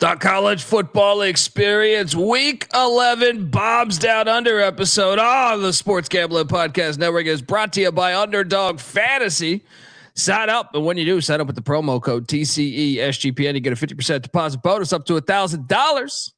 The college football experience, week 11, Bob's Down Under episode on the Sports Gambling Podcast Network is brought to you by Underdog Fantasy. Sign up, and when you do, sign up with the promo code TCESGPN. You get a 50% deposit bonus up to $1,000.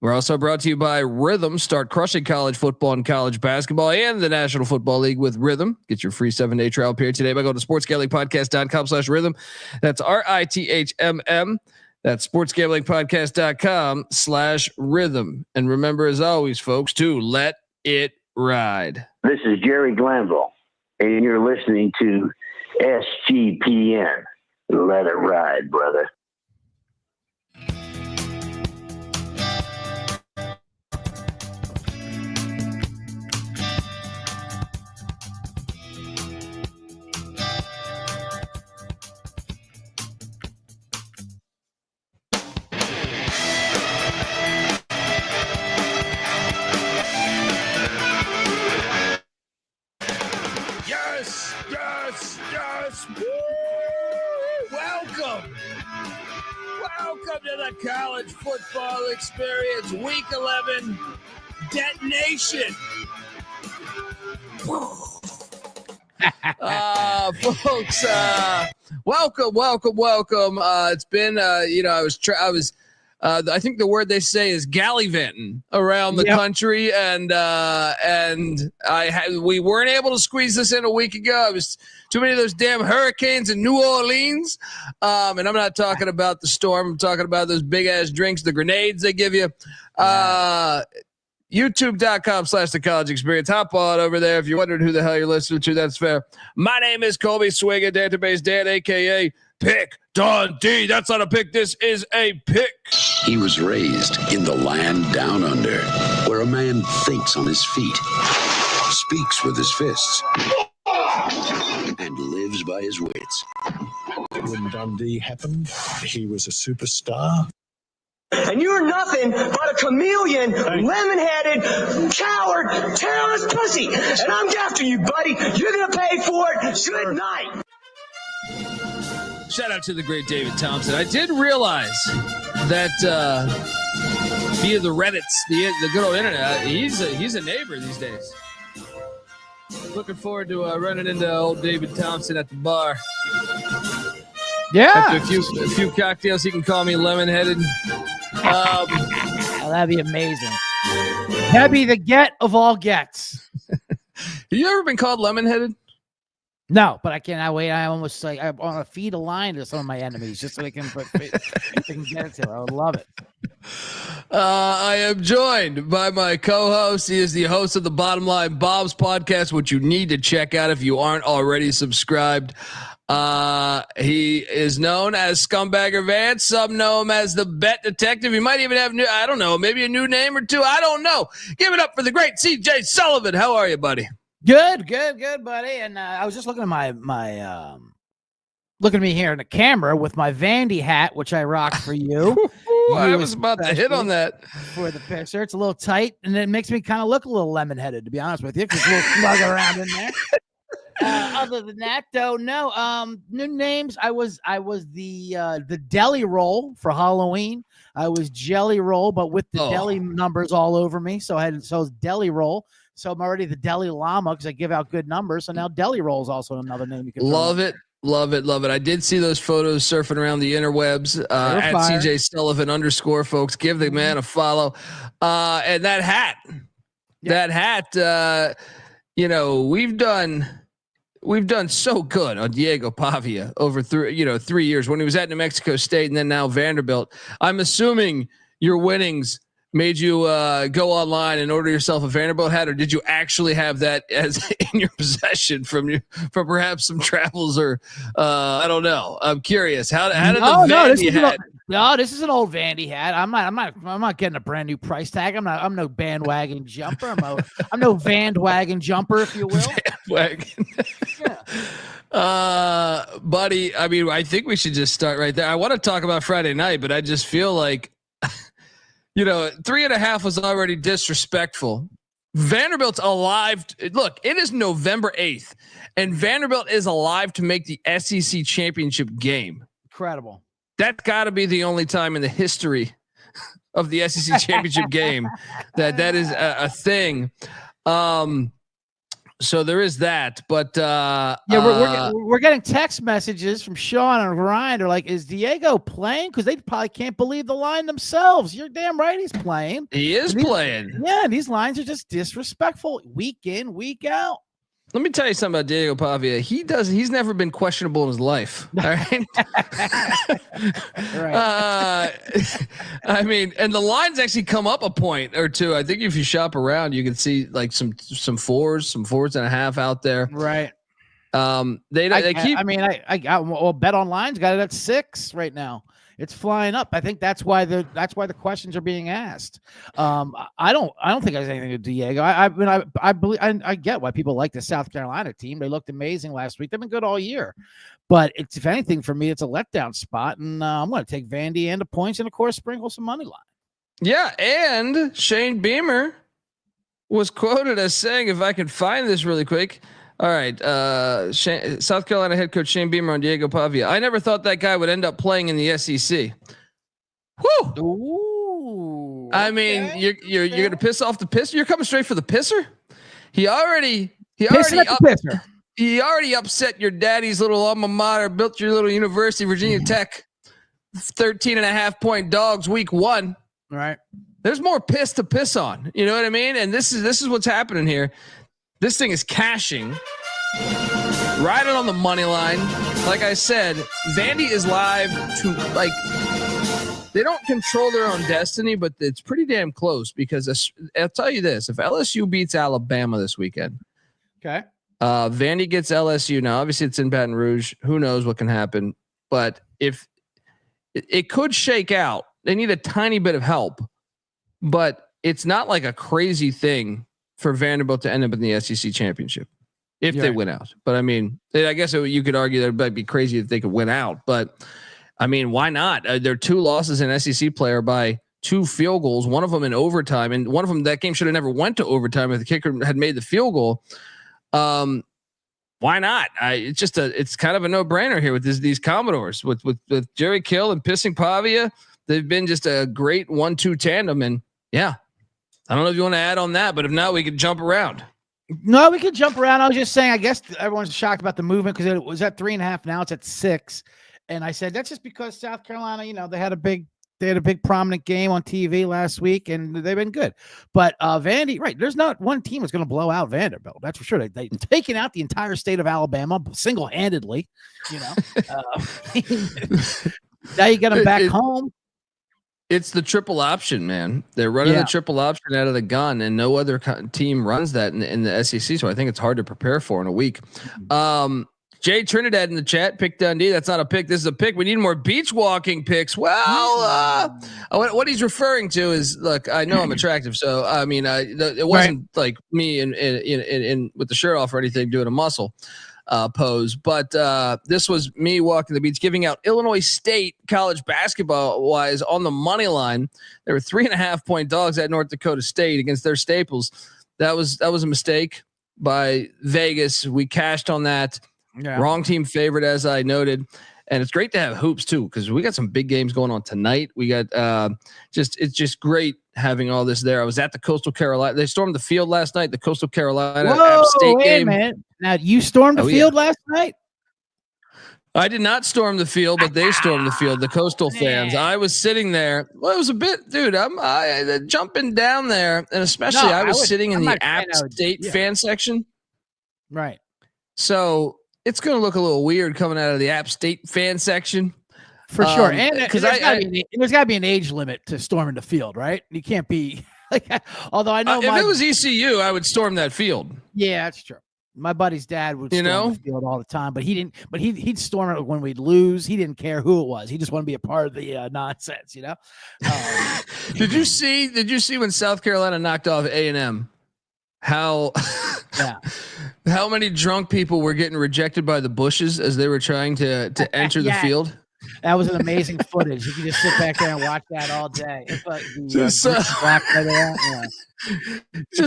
We're also brought to you by Rhythm. Start crushing college football and college basketball and the National Football League with Rhythm. Get your free 7-day trial period today by going to sportsgamblingpodcast.com/rhythm. That's RITHMM. That's sportsgamblingpodcast.com/rhythm. And remember, as always, folks, to let it ride. This is Jerry Glanville, and you're listening to SGPN. Let it ride, brother. Welcome to the college football experience, week 11, detonation. Folks, welcome. It's been, I think the word they say is gallivanting around the country, and we weren't able to squeeze this in a week ago. It was too many of those damn hurricanes in New Orleans, and I'm not talking about the storm. I'm talking about those big ass drinks, the grenades they give you. YouTube.com/the college experience. Hop on over there if you're wondering who the hell you're listening to. That's fair. My name is Colby Swinging, Database Dan, aka Pick Dundee. That's not a pick. This is a pick. He was raised in the land down under, where a man thinks on his feet, speaks with his fists, and lives by his wits. When Dundee happened, he was a superstar. And you're nothing but a chameleon, lemon-headed, coward, tailless pussy. And I'm after you, buddy. You're going to pay for it. Good night. Shout out to the great David Thompson. I did realize that via the Reddits, the good old internet, he's a neighbor these days. Looking forward to running into old David Thompson at the bar. Yeah. After a few cocktails, he can call me lemon-headed. Oh, that'd be amazing. That'd be the get of all gets. Have you ever been called lemon-headed? No, but I cannot wait. I almost like I want to feed a line to some of my enemies just so they can get it to. I would love it. I am joined by my co-host. He is the host of the Bottom Line Bob's podcast, which you need to check out if you aren't already subscribed. He is known as Scumbagger Vance. Some know him as the Bet Detective. He might even have maybe a new name or two. I don't know. Give it up for the great CJ Sullivan. How are you, buddy? Good, buddy. And I was just looking at my look at me here in the camera with my Vandy hat, which I rocked for you. I was about to hit on that for the picture. It's a little tight, and it makes me kind of look a little lemon-headed, to be honest with you, because a little slug around in there. Other than that, though, no. New names. I was the deli roll for Halloween. I was jelly roll, but with the deli numbers all over me. So it's deli roll. So I'm already the deli llama because I give out good numbers. So now deli roll is also another name you can love it. Love it. I did see those photos surfing around the interwebs at CJ Sullivan _, folks. Give the man a follow. And that hat, we've done so good on Diego Pavia over 3 years when he was at New Mexico State and then now Vanderbilt. I'm assuming your winnings made you go online and order yourself a Vanderbilt hat, or did you actually have that as in your possession from perhaps some travels, or I don't know. I'm curious. How did the Vandy hat? This is an old Vandy hat. I'm not getting a brand new price tag. I'm no bandwagon jumper. I'm no bandwagon jumper, if you will. Bandwagon. Buddy, I mean, I think we should just start right there. I want to talk about Friday night, but I just feel like 3.5 was already disrespectful. Vanderbilt's alive. Look, it is November 8th, and Vanderbilt is alive to make the SEC championship game. Incredible. That's got to be the only time in the history of the SEC championship game that is a thing. So there is that, but we're getting text messages from Sean and Ryan. They're like, "Is Diego playing?" Because they probably can't believe the line themselves. You're damn right, he's playing. He is playing. Yeah, these lines are just disrespectful, week in, week out. Let me tell you something about Diego Pavia. He's never been questionable in his life. All right. Right. I mean, and the lines actually come up a point or two. I think if you shop around, you can see like some fours and a half out there. Right. They keep. I mean, I got Bet Online's got it at 6 right now. It's flying up. I think that's why the questions are being asked. I don't think it has anything to do with Diego. I believe I get why people like the South Carolina team. They looked amazing last week. They've been good all year, but it's, if anything, for me, it's a letdown spot. And I'm going to take Vandy and the points, and of course, sprinkle some money line. Yeah, and Shane Beamer was quoted as saying, if I can find this really quick. All right, South Carolina head coach Shane Beamer on Diego Pavia. I never thought that guy would end up playing in the SEC. Whew. Ooh. I mean, you're gonna piss off the pisser. You're coming straight for the pisser. He already upset your daddy's little alma mater, built your little university, Virginia Tech, 13.5 point dogs week 1. All right. There's more piss to piss on. You know what I mean? And this is what's happening here. This thing is cashing. Riding on the money line. Like I said, Vandy is live to, like, they don't control their own destiny, but it's pretty damn close because I'll tell you this. If LSU beats Alabama this weekend, okay, Vandy gets LSU. Now, obviously it's in Baton Rouge. Who knows what can happen? But if it could shake out, they need a tiny bit of help, but it's not like a crazy thing for Vanderbilt to end up in the SEC championship if they win out. But I mean, I guess you could argue that it might be crazy if they could win out, but I mean, why not? There are 2 losses in SEC player by 2 field goals, one of them in overtime, and one of them, that game should have never went to overtime if the kicker had made the field goal. Why not? It's kind of a no brainer here with these Commodores with Jerry Kill and pissing Pavia. They've been just a great 1-2 tandem. And yeah, I don't know if you want to add on that, but if not, we could jump around. No, we could jump around. I was just saying, I guess everyone's shocked about the movement because it was at 3.5. Now it's at 6. And I said, that's just because South Carolina, they had a big prominent game on TV last week and they've been good. But Vandy, right. There's not one team that's going to blow out Vanderbilt. That's for sure. They've taken out the entire state of Alabama single-handedly, now you get them back home. It's the triple option, man. They're running the triple option out of the gun, and no other team runs that in the SEC. So I think it's hard to prepare for in a week. Jay Trinidad in the chat picked Dundee. That's not a pick. This is a pick. We need more beach walking picks. Well, what he's referring to is, look, I know I'm attractive, so I mean, it wasn't like me in with the shirt off or anything doing a muscle pose, but this was me walking the beach, giving out Illinois State college basketball wise on the money line. There were 3.5 point dogs at North Dakota State against their staples. That was a mistake by Vegas. We cashed on that. Yeah. Wrong team favorite, as I noted. And it's great to have hoops too, because we got some big games going on tonight. We got it's just great having all this there. I was at the Coastal Carolina. They stormed the field last night. The Coastal Carolina App State game. Man. Now you stormed the field last night? I did not storm the field, but they stormed the field. The Coastal fans. I was sitting there. Well, it was a bit, dude. I'm jumping down there, and especially I was sitting in the App State fan section. Right. So it's going to look a little weird coming out of the App State fan section. For sure. And because there's got to be an age limit to storming the field, right? You can't be like, although I know if it was ECU, I would storm that field. Yeah, that's true. My buddy's dad would storm the field all the time, but he didn't. But he'd storm it when we'd lose. He didn't care who it was. He just wanted to be a part of the nonsense, Did you see when South Carolina knocked off A&M? How many drunk people were getting rejected by the bushes as they were trying to enter the field? That was an amazing footage. You can just sit back there and watch that all day. It's like just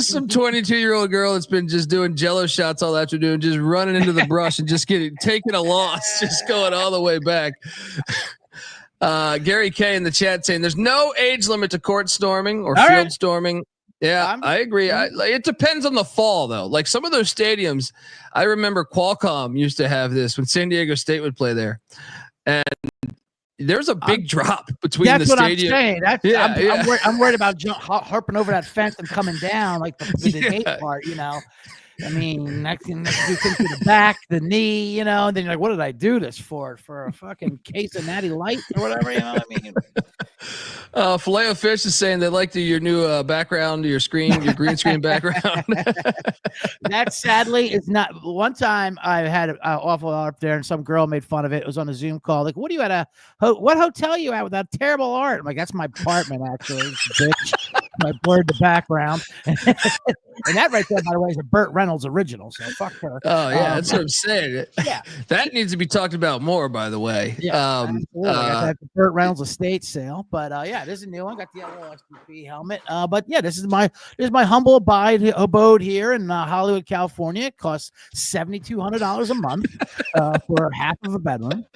some 22-year-old girl that's been just doing jello shots all afternoon, just running into the brush and just taking a loss, just going all the way back. Gary K in the chat saying there's no age limit to court storming or All field right. storming. Yeah, I agree. It depends on the fall, though. Like some of those stadiums, I remember Qualcomm used to have this when San Diego State would play there, and there's a big drop between the stadium. That's what I'm saying. I'm worried about harping over that fence and coming down like the gate part. I mean, next thing you think to the back, the knee, and then you're like, what did I do this for? For a fucking case of Natty Light or whatever, I mean. Filet of Fish is saying they like your new background, your green screen background. That sadly is not. One time I had an awful art up there, and some girl made fun of it. It was on a Zoom call. Like, what are you at what hotel you at with that terrible art? I'm like, that's my apartment, actually, bitch. I blurred the background. And that right there, by the way, is a Burt Reynolds original. So fuck her. Oh yeah, that's what I'm saying. Yeah, that needs to be talked about more. By the way, yeah, got the Burt Reynolds estate sale. But yeah, this is a new one. Got the yellow SPP helmet. But yeah, this is my humble abode here in Hollywood, California. It costs $7,200 a month for half of a bedroom.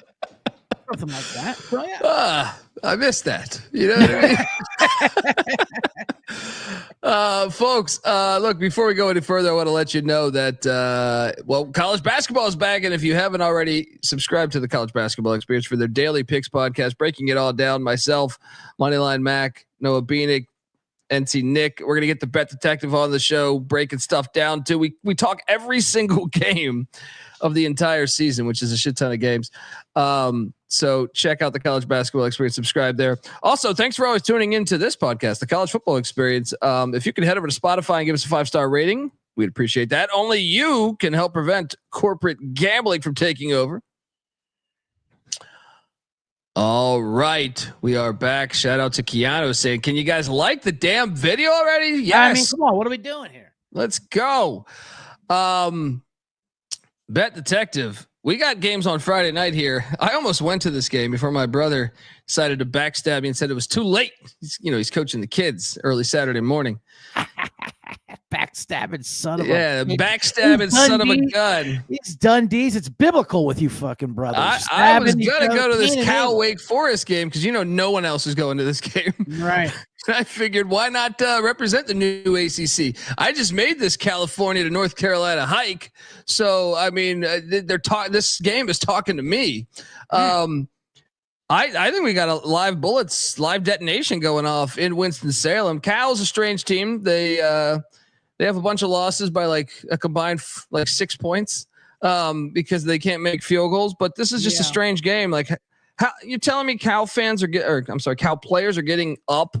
Something like that. So yeah. I missed that. You know what I mean? Folks, look, before we go any further, I want to let you know that, college basketball is back. And if you haven't already, subscribed to the College Basketball Experience for their daily picks podcast, breaking it all down. Myself, Moneyline Mac, Noah Beanick, NC Nick. We're going to get the Bet Detective on the show, breaking stuff down too. We talk every single game of the entire season, which is a shit ton of games. So check out the College Basketball Experience, subscribe there. Also, thanks for always tuning into this podcast, the College Football Experience. If you could head over to Spotify and give us a 5-star rating, we'd appreciate that. Only you can help prevent corporate gambling from taking over. All right, we are back. Shout out to Keanu saying, can you guys like the damn video already? Yes. I mean, come on, what are we doing here? Let's go. Bet Detective. We got games on Friday night here. I almost went to this game before my brother decided to backstab me and said it was too late. He's coaching the kids early Saturday morning. Backstabbing son of a backstabbing son of a gun. These Dundees, it's biblical with you fucking brothers. I was gonna go to this Cal Wake Forest game because no one else is going to this game. Right. I figured why not represent the new ACC. I just made this California to North Carolina hike, so I mean this game is talking to me. I think we got a live detonation going off in Winston-Salem. Cal's a strange team. They have a bunch of losses by like a combined 6 points because they can't make field goals. But this is just a strange game. Like, how you telling me Cal fans Cal players are getting up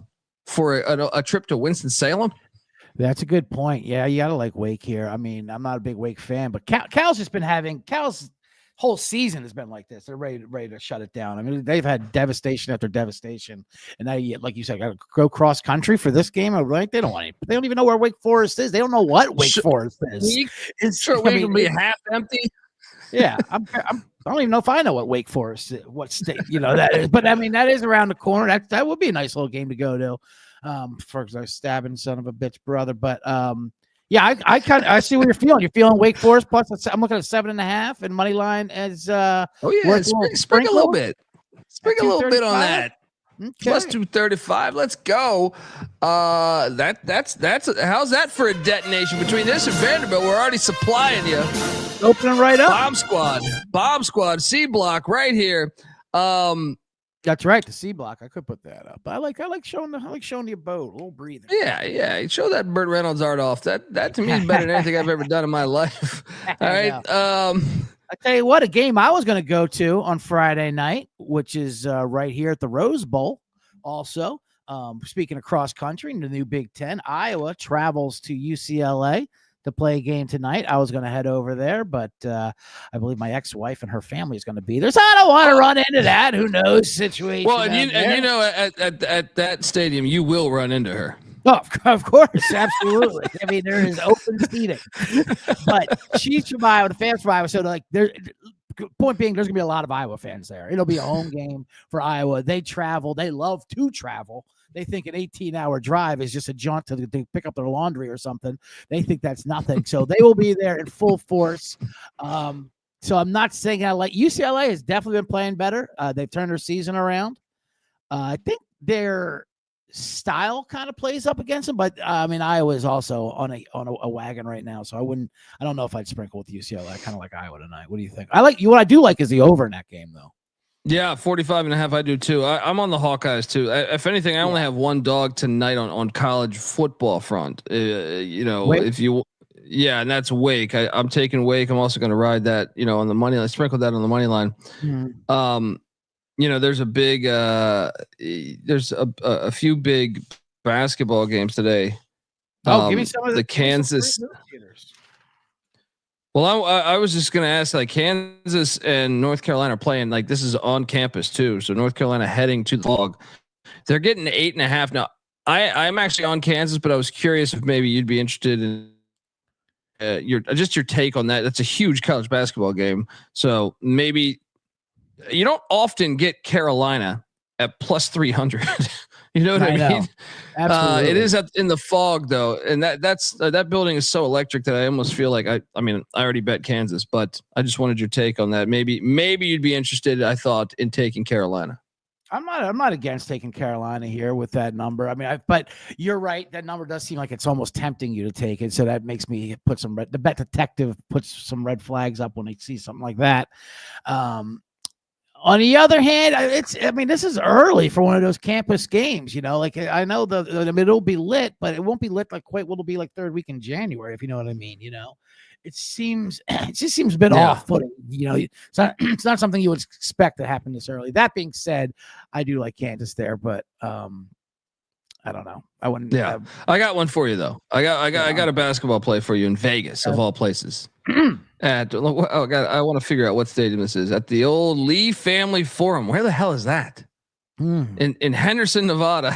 for a trip to Winston-Salem? That's a good point. Yeah, you gotta like Wake here. I mean, I'm not a big Wake fan, but Cal's just been Cal's whole season has been like this. They're ready to shut it down. I mean, they've had devastation after devastation, and now, like you said, got to go cross country for this game. Right? They don't even know where Wake Forest is. They don't know what Wake Forest is. Wake will be half empty. Yeah, I don't even know if I know what Wake Forest is, what state that is. But I mean, that is around the corner. That would be a nice little game to go to. For stabbing son of a bitch brother, but yeah, I see what you're feeling. You're feeling Wake Forest plus. I'm looking at 7.5, and money line as spring a little bit. Spring a little bit on that. Okay. Plus 235. Let's go. That's how's that for a detonation between this and Vanderbilt? We're already supplying you. Opening right up. Bomb squad. C block right here. That's right, the C block. I could put that up. I like showing the abode, a little breather. Yeah. Show that Burt Reynolds art off. That to me is better than anything I've ever done in my life. All right. I tell you what, a game I was going to go to on Friday night, which is right here at the Rose Bowl. Also, speaking of cross country in the new Big Ten, Iowa travels to UCLA to play a game tonight. I was going to head over there, but I believe my ex-wife and her family is going to be there. So I don't want to run into that. Who knows situation. Well, at that stadium, you will run into her. Oh, of course, absolutely. I mean, there is open seating, but she's from Iowa, the fans from Iowa. So point being, there's gonna be a lot of Iowa fans there. It'll be a home game for Iowa. They travel. They love to travel. They think an 18-hour drive is just a jaunt to pick up their laundry or something. They think that's nothing. So they will be there in full force. So I'm not saying I like UCLA has definitely been playing better. They've turned their season around. I think their style kind of plays up against them, but I mean, Iowa is also on a wagon right now, so I don't know if I'd sprinkle with UCLA. I kind of like Iowa tonight. What do you think? What I do like is the over in that game, though. Yeah, 45.5. I do too. I'm on the Hawkeyes too. If anything, I only have one dog tonight on college football front. Wake. And that's Wake. I'm taking Wake. I'm also going to ride that, on the money line, sprinkle that on the money line. Mm-hmm. There's a big, there's a few big basketball games today. Give me some of the Kansas. Well, I was just going to ask, like, Kansas and North Carolina are playing, like, this is on campus too. So North Carolina heading to the Dog. They're getting 8.5. Now I'm actually on Kansas, but I was curious if maybe you'd be interested in your take on that. That's a huge college basketball game. So maybe you don't often get Carolina at plus 300. You know what I mean? Absolutely. It is in the fog though, and that building is so electric that I almost feel like I already bet Kansas, but I just wanted your take on that. Maybe you'd be interested, I thought, in taking Carolina. I'm not against taking Carolina here with that number. I mean, but you're right. That number does seem like it's almost tempting you to take it. So that makes me put the bet detective puts some red flags up when they see something like that. On the other hand, this is early for one of those campus games, like I know it'll be lit, but it won't be lit like quite what will be like third week in January, if you know what I mean. It just seems a bit off putting, it's not something you would expect to happen this early. That being said, I do like Kansas there, but I don't know. I wouldn't. Yeah. I got one for you though. I got a basketball play for you in Vegas of all places. I want to figure out what stadium this is. At the old Lee Family Forum. Where the hell is that? In Henderson, Nevada.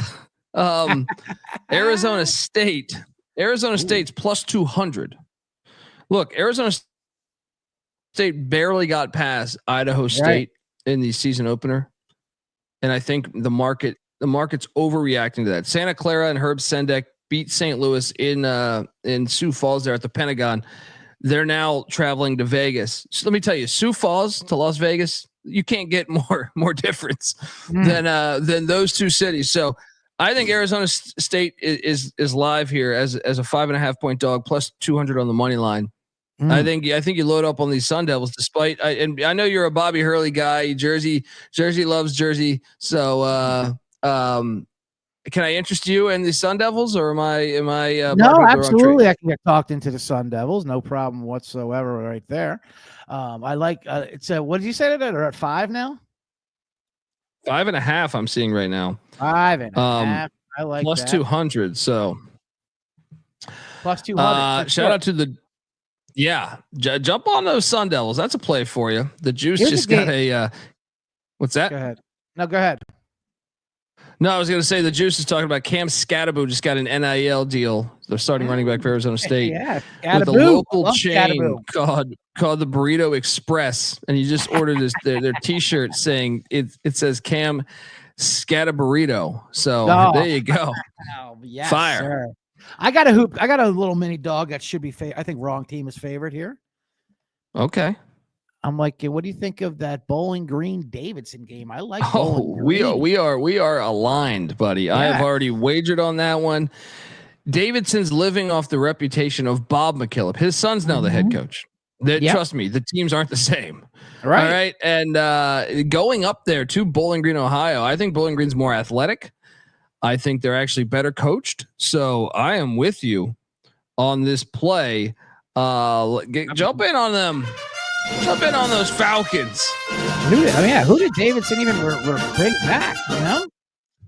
Arizona State. Arizona State's plus 200. Look, Arizona State barely got past Idaho State in the season opener, and I think the market's overreacting to that. Santa Clara and Herb Sendek beat St. Louis in Sioux Falls there at the Pentagon. They're now traveling to Vegas. So let me tell you, Sioux Falls to Las Vegas, you can't get more difference than those two cities. So I think Arizona State is live here as a 5.5 point dog plus 200 on the money line. I think you load up on these Sun Devils. Despite I know you're a Bobby Hurley guy. Jersey loves Jersey. So can I interest you in the Sun Devils, or am I? No, absolutely. I can get talked into the Sun Devils. No problem whatsoever. Right there. I like. It's what did you say to that? They're at 5 now. 5.5. I'm seeing right now. 5.5. I like plus that. 200. So plus 200. Shout out to the. Yeah, jump on those Sun Devils. That's a play for you. The Juice just got a. What's that? Go ahead. No, go ahead. No, I was going to say the Juice is talking about Cam Scatterbo just got an NIL deal. They're starting running back for Arizona State with a local chain called the Burrito Express, and you just ordered their T-shirt saying it says Cam Scatterburrito. So there you go. Yes, fire. Sir. I got a little mini dog that should be I think wrong team is favored here. Okay. I'm like, what do you think of that Bowling Green Davidson game? I like. We are aligned, buddy. Yeah. I have already wagered on that one. Davidson's living off the reputation of Bob McKillop. His son's now the head coach. Trust me, the teams aren't the same. Right. All right. And going up there to Bowling Green, Ohio, I think Bowling Green's more athletic. I think they're actually better coached. So I am with you on this play. Jump in on them. Jump in on those Falcons. Who did Davidson even bring back?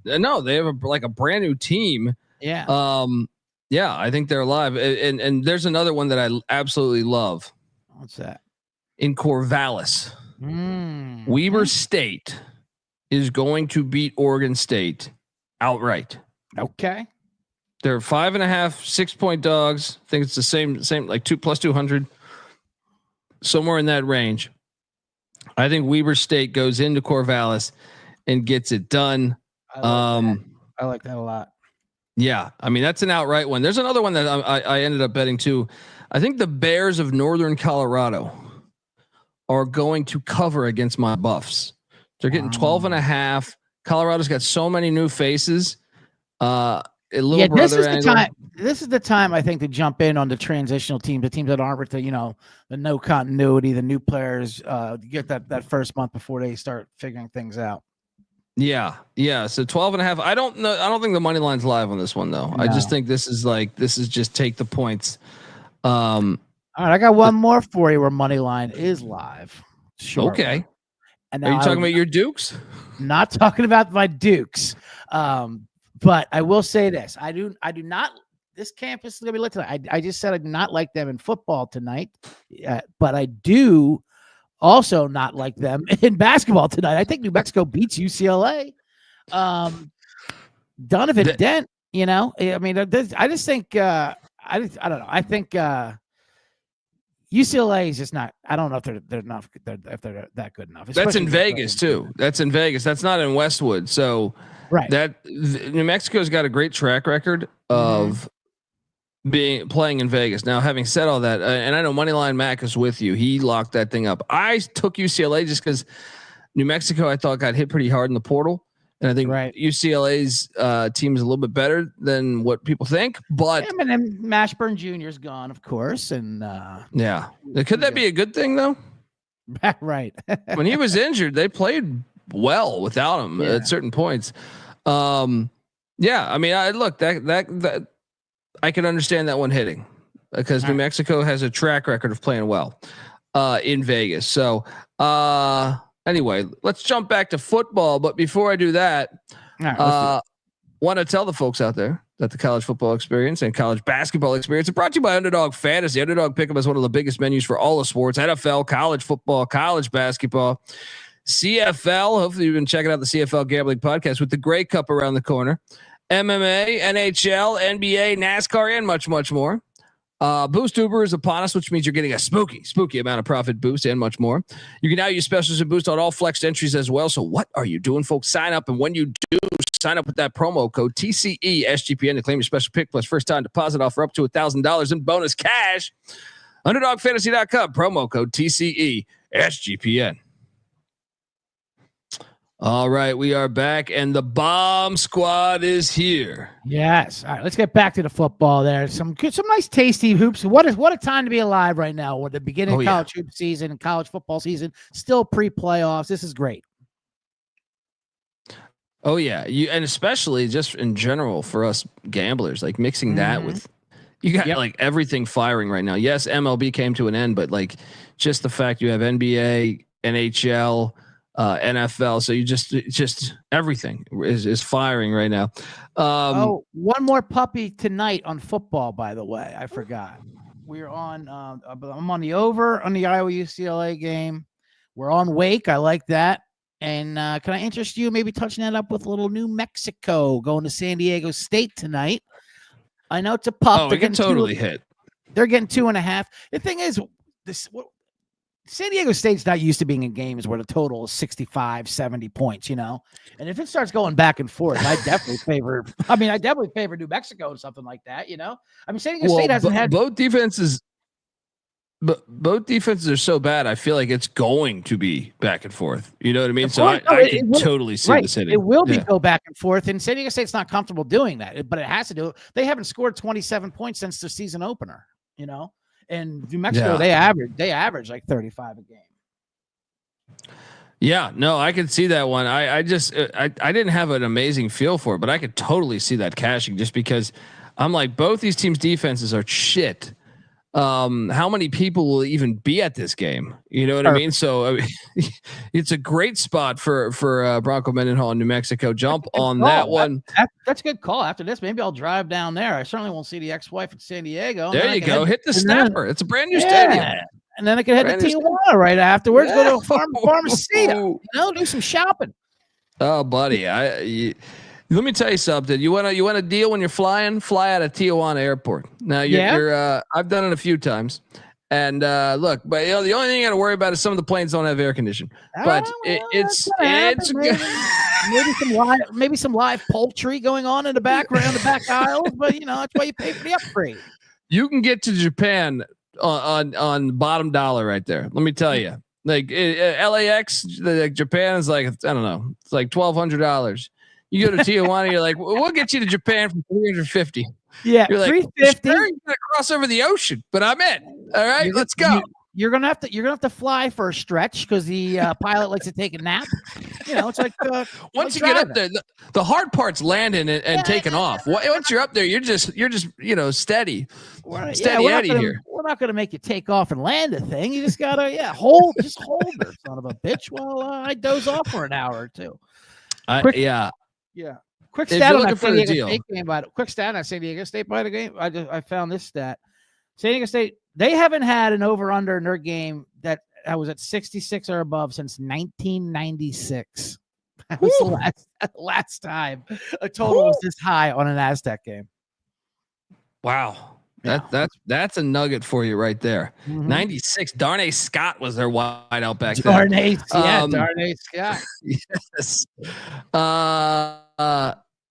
No, they have a brand new team. Yeah. I think they're alive. And there's another one that I absolutely love. What's that? In Corvallis, Weber State is going to beat Oregon State outright. Okay. They're 5.5, 6 point dogs. I think it's the same like 2 plus 200. Somewhere in that range. I think Weber State goes into Corvallis and gets it done. I like that a lot. Yeah. I mean, that's an outright one. There's another one that I ended up betting too. I think the Bears of Northern Colorado are going to cover against my Buffs. They're getting 12.5. Colorado's got so many new faces. A little Yeah, brother this is angle. the time. This is the time I think to jump in on the transitional teams, the teams that aren't the the no continuity, the new players. Get that first month before they start figuring things out. Yeah. So 12.5. I don't know. I don't think the money line's live on this one though. No. I just think this is just take the points. All right, I got one more for you where money line is live. Sure. Okay. And are you talking about your Dukes? Not talking about my Dukes. But I will say this: I do not. This campus is gonna be lit tonight. I just said I do not like them in football tonight, but I do also not like them in basketball tonight. I think New Mexico beats UCLA. Donovan Dent, I mean, I just think I don't know. I think UCLA is just not. I don't know if they're enough. If they're that good enough. That's in Vegas too. That's in Vegas. That's not in Westwood. So right. New Mexico's got a great track record of playing in Vegas. Now, having said all that, and I know Moneyline Mac is with you. He locked that thing up. I took UCLA just because New Mexico I thought got hit pretty hard in the portal. And I think UCLA's team is a little bit better than what people think. But and then Mashburn Jr. is gone, of course. And could that be a good thing though? Right. When he was injured, they played well without him at certain points. I mean, that I can understand that one hitting because New Mexico has a track record of playing well in Vegas. So anyway, let's jump back to football. But before I do that, want to tell the folks out there that the college football experience and college basketball experience are brought to you by Underdog Fantasy. Underdog Pick'em is one of the biggest menus for all the sports: NFL, college football, college basketball, CFL. Hopefully you've been checking out the CFL Gambling Podcast with the Grey Cup around the corner. MMA, NHL, NBA, NASCAR, and much, much more. Boost Uber is upon us, which means you're getting a spooky amount of profit boost and much more. You can now use specials and boost on all flexed entries as well. So what are you doing, folks? Sign up. And when you do, sign up with that promo code TCE SGPN to claim your special pick plus first time deposit offer up to $1,000 in bonus cash. UnderdogFantasy.com, promo code TCE SGPN. All right, we are back, and the bomb squad is here. Yes. All right, let's get back to the football. There, some nice, tasty hoops. What a time to be alive right now. With the beginning of college hoop season and college football season, still pre-playoffs. This is great. Oh yeah, and especially just in general for us gamblers, like mixing that with you got like everything firing right now. Yes, MLB came to an end, but like just the fact you have NBA, NHL. NFL, so you just everything is firing right now. One more puppy tonight on football, by the way. I forgot. We're on I'm on the over on the Iowa UCLA game. We're on Wake. I like that. And can I interest you maybe touching that up with a little New Mexico going to San Diego State tonight? I know it's a pup. Oh, we can totally hit. They're getting 2.5. The thing is, San Diego State's not used to being in games where the total is 65, 70 points, And if it starts going back and forth, I definitely favor New Mexico or something like that, I mean, San Diego State hasn't had both defenses. But both defenses are so bad. I feel like it's going to be back and forth. You know what I mean? So I can totally see this hitting. It will go back and forth, and San Diego State's not comfortable doing that, but it has to do it. They haven't scored 27 points since the season opener, And New Mexico, they average like 35 a game. Yeah, no, I could see that one. I didn't have an amazing feel for it, but I could totally see that cashing just because I'm like, both these teams' defenses are shit. How many people will even be at this game? You know what I mean? So it's a great spot for Bronco Mendenhall in New Mexico. Jump on that one. That's a good call. After this, maybe I'll drive down there. I certainly won't see the ex-wife in San Diego. There you go. Hit the snapper. It's a brand new stadium. And then I can head to Tijuana right afterwards. Go to a pharmacia. Do some shopping. Oh, buddy, let me tell you something. You want a deal when you're flying? Fly out of Tijuana Airport. Now you're I've done it a few times, and look, but the only thing you got to worry about is some of the planes don't have air conditioning. But it's maybe some live poultry going on in the background, the back aisles. But that's why you pay for the upgrade. You can get to Japan on bottom dollar right there. Let me tell you. Like LAX, like Japan is like, I don't know, it's like $1,200. You go to Tijuana, you're like, we'll get you to Japan for $350. Yeah, You're like, $350. sure, you're gonna cross over the ocean, but I'm in. All right, let's go. You're gonna have to fly for a stretch because the pilot likes to take a nap. You know, it's like once you get up there, the hard part's landing and taking off. Once you're up there, you're just steady. Eddie here. We're not gonna make you take off and land a thing. You just gotta hold her, son of a bitch, while I doze off for an hour or two. Quick stat on that San Diego State game. Quick stat on San Diego State by the game. I found this stat. San Diego State, they haven't had an over-under in their game that was at 66 or above since 1996. That was the last time a total was this high on an Aztec game. Wow. That's a nugget for you right there. 96. Darnay Scott was their wideout back then. Darnay Scott. Yes.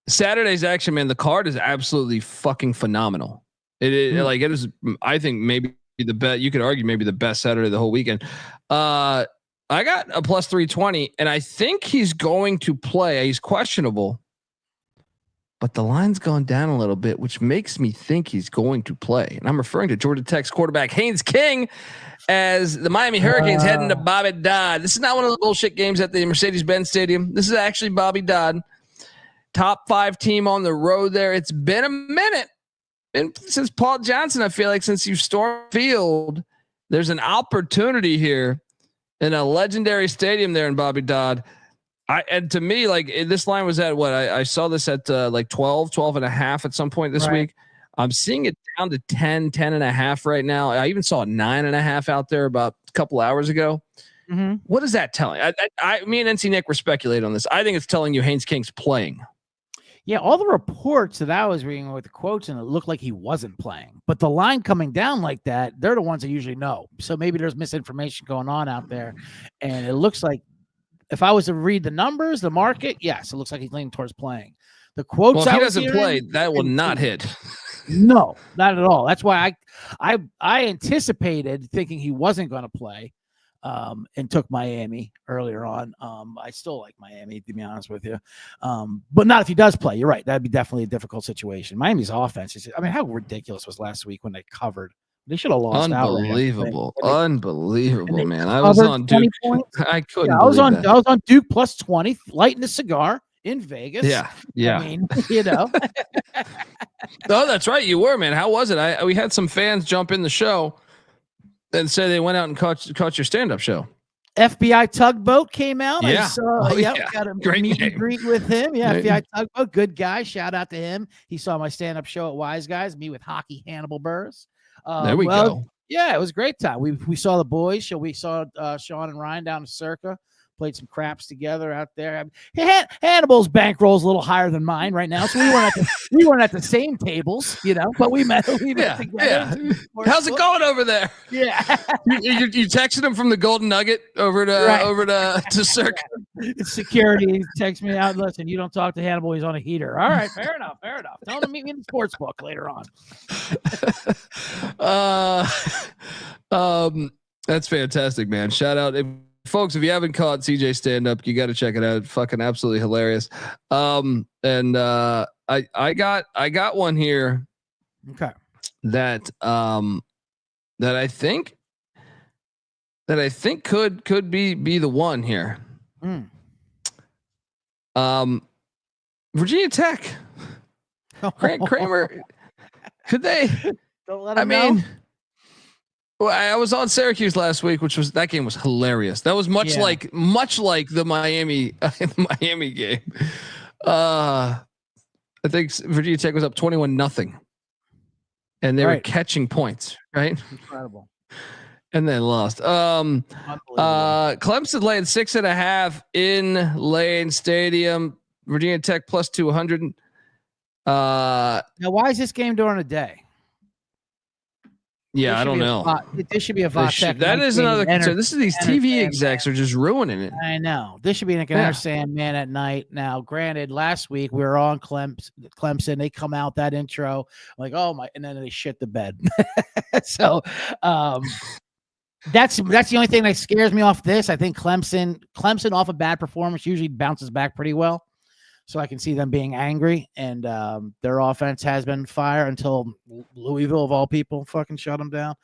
Saturday's action, man. The card is absolutely fucking phenomenal. It is. I think maybe the best. You could argue maybe the best Saturday of the whole weekend. I got a plus 320, and I think he's going to play. He's questionable, but the line's gone down a little bit, which makes me think he's going to play. And I'm referring to Georgia Tech's quarterback Haynes King as the Miami Hurricanes heading to Bobby Dodd. This is not one of the bullshit games at the Mercedes-Benz Stadium. This is actually Bobby Dodd, top 5 team on the road there. It's been a minute. And since Paul Johnson, I feel like since you stormed field, there's an opportunity here in a legendary stadium there in Bobby Dodd. And to me, like this line was at what I saw this at like 12 and a half at some point this week. I'm seeing it down to 10 and a half right now. I even saw 9.5 out there about a couple hours ago. What is that telling? Me and NC Nick were speculating on this. I think it's telling you Haynes King's playing. Yeah, all the reports that I was reading with the quotes, and it looked like he wasn't playing. But the line coming down like that, they're the ones that usually know. So maybe there's misinformation going on out there. And it looks like, if I was to read the numbers, the market, yes, it looks like he's leaning towards playing. The quotes, well, if he doesn't play, that will not hit. No, not at all. That's why I anticipated thinking he wasn't going to play. And took Miami earlier on. I still like Miami, to be honest with you. But not if he does play. You're right. That'd be definitely a difficult situation. Miami's offense is, how ridiculous was last week when they covered? They should have lost. Unbelievable, man. I was on Duke. I couldn't. I was on Duke plus 20, lighting a cigar in Vegas. Yeah. I mean, you know. Oh, that's right. You were, man. How was it? We had some fans jump in the show and say they went out and caught your stand-up show. FBI Tugboat came out. Yeah. I saw, got a meet and greet with him. Yeah, FBI Tugboat, good guy. Shout out to him. He saw my stand-up show at Wise Guys, me with Hockey Hannibal Burris. There we go. Yeah, it was a great time. We saw the boys. So we saw Sean and Ryan down in Circa. Played some craps together out there. Hannibal's bankroll's a little higher than mine right now, so we weren't at the same tables, but we met together. Yeah. How's it going over there? Yeah, you texted him from the Golden Nugget over to Circa. Security texts me out. Listen, you don't talk to Hannibal. He's on a heater. All right, fair enough. Tell him to meet me in the sports book later on. That's fantastic, man. Shout out. Folks, if you haven't caught CJ stand up, you got to check it out. Fucking absolutely hilarious. I got one here. Okay. That I think could be the one here. Virginia Tech. Grant Kramer. Could they? Don't let him know. Well, I was on Syracuse last week, that game was hilarious. That was much like the Miami game. I think Virginia Tech was up 21-0, and they were catching points, right? Incredible. And then lost. Clemson laying 6.5 in Lane Stadium. Virginia Tech plus 200. Now, why is this game during the day? Yeah, I don't know. This should be a VOD. That is another concern. These TV execs are just ruining it. I know. This should be like an Understand Man at night. Now, granted, last week we were on Clemson. They come out that intro like, oh my, and then they shit the bed. So, That's the only thing that scares me off this. I think Clemson off a bad performance usually bounces back pretty well. So I can see them being angry, and their offense has been fire until Louisville, of all people, fucking shut them down.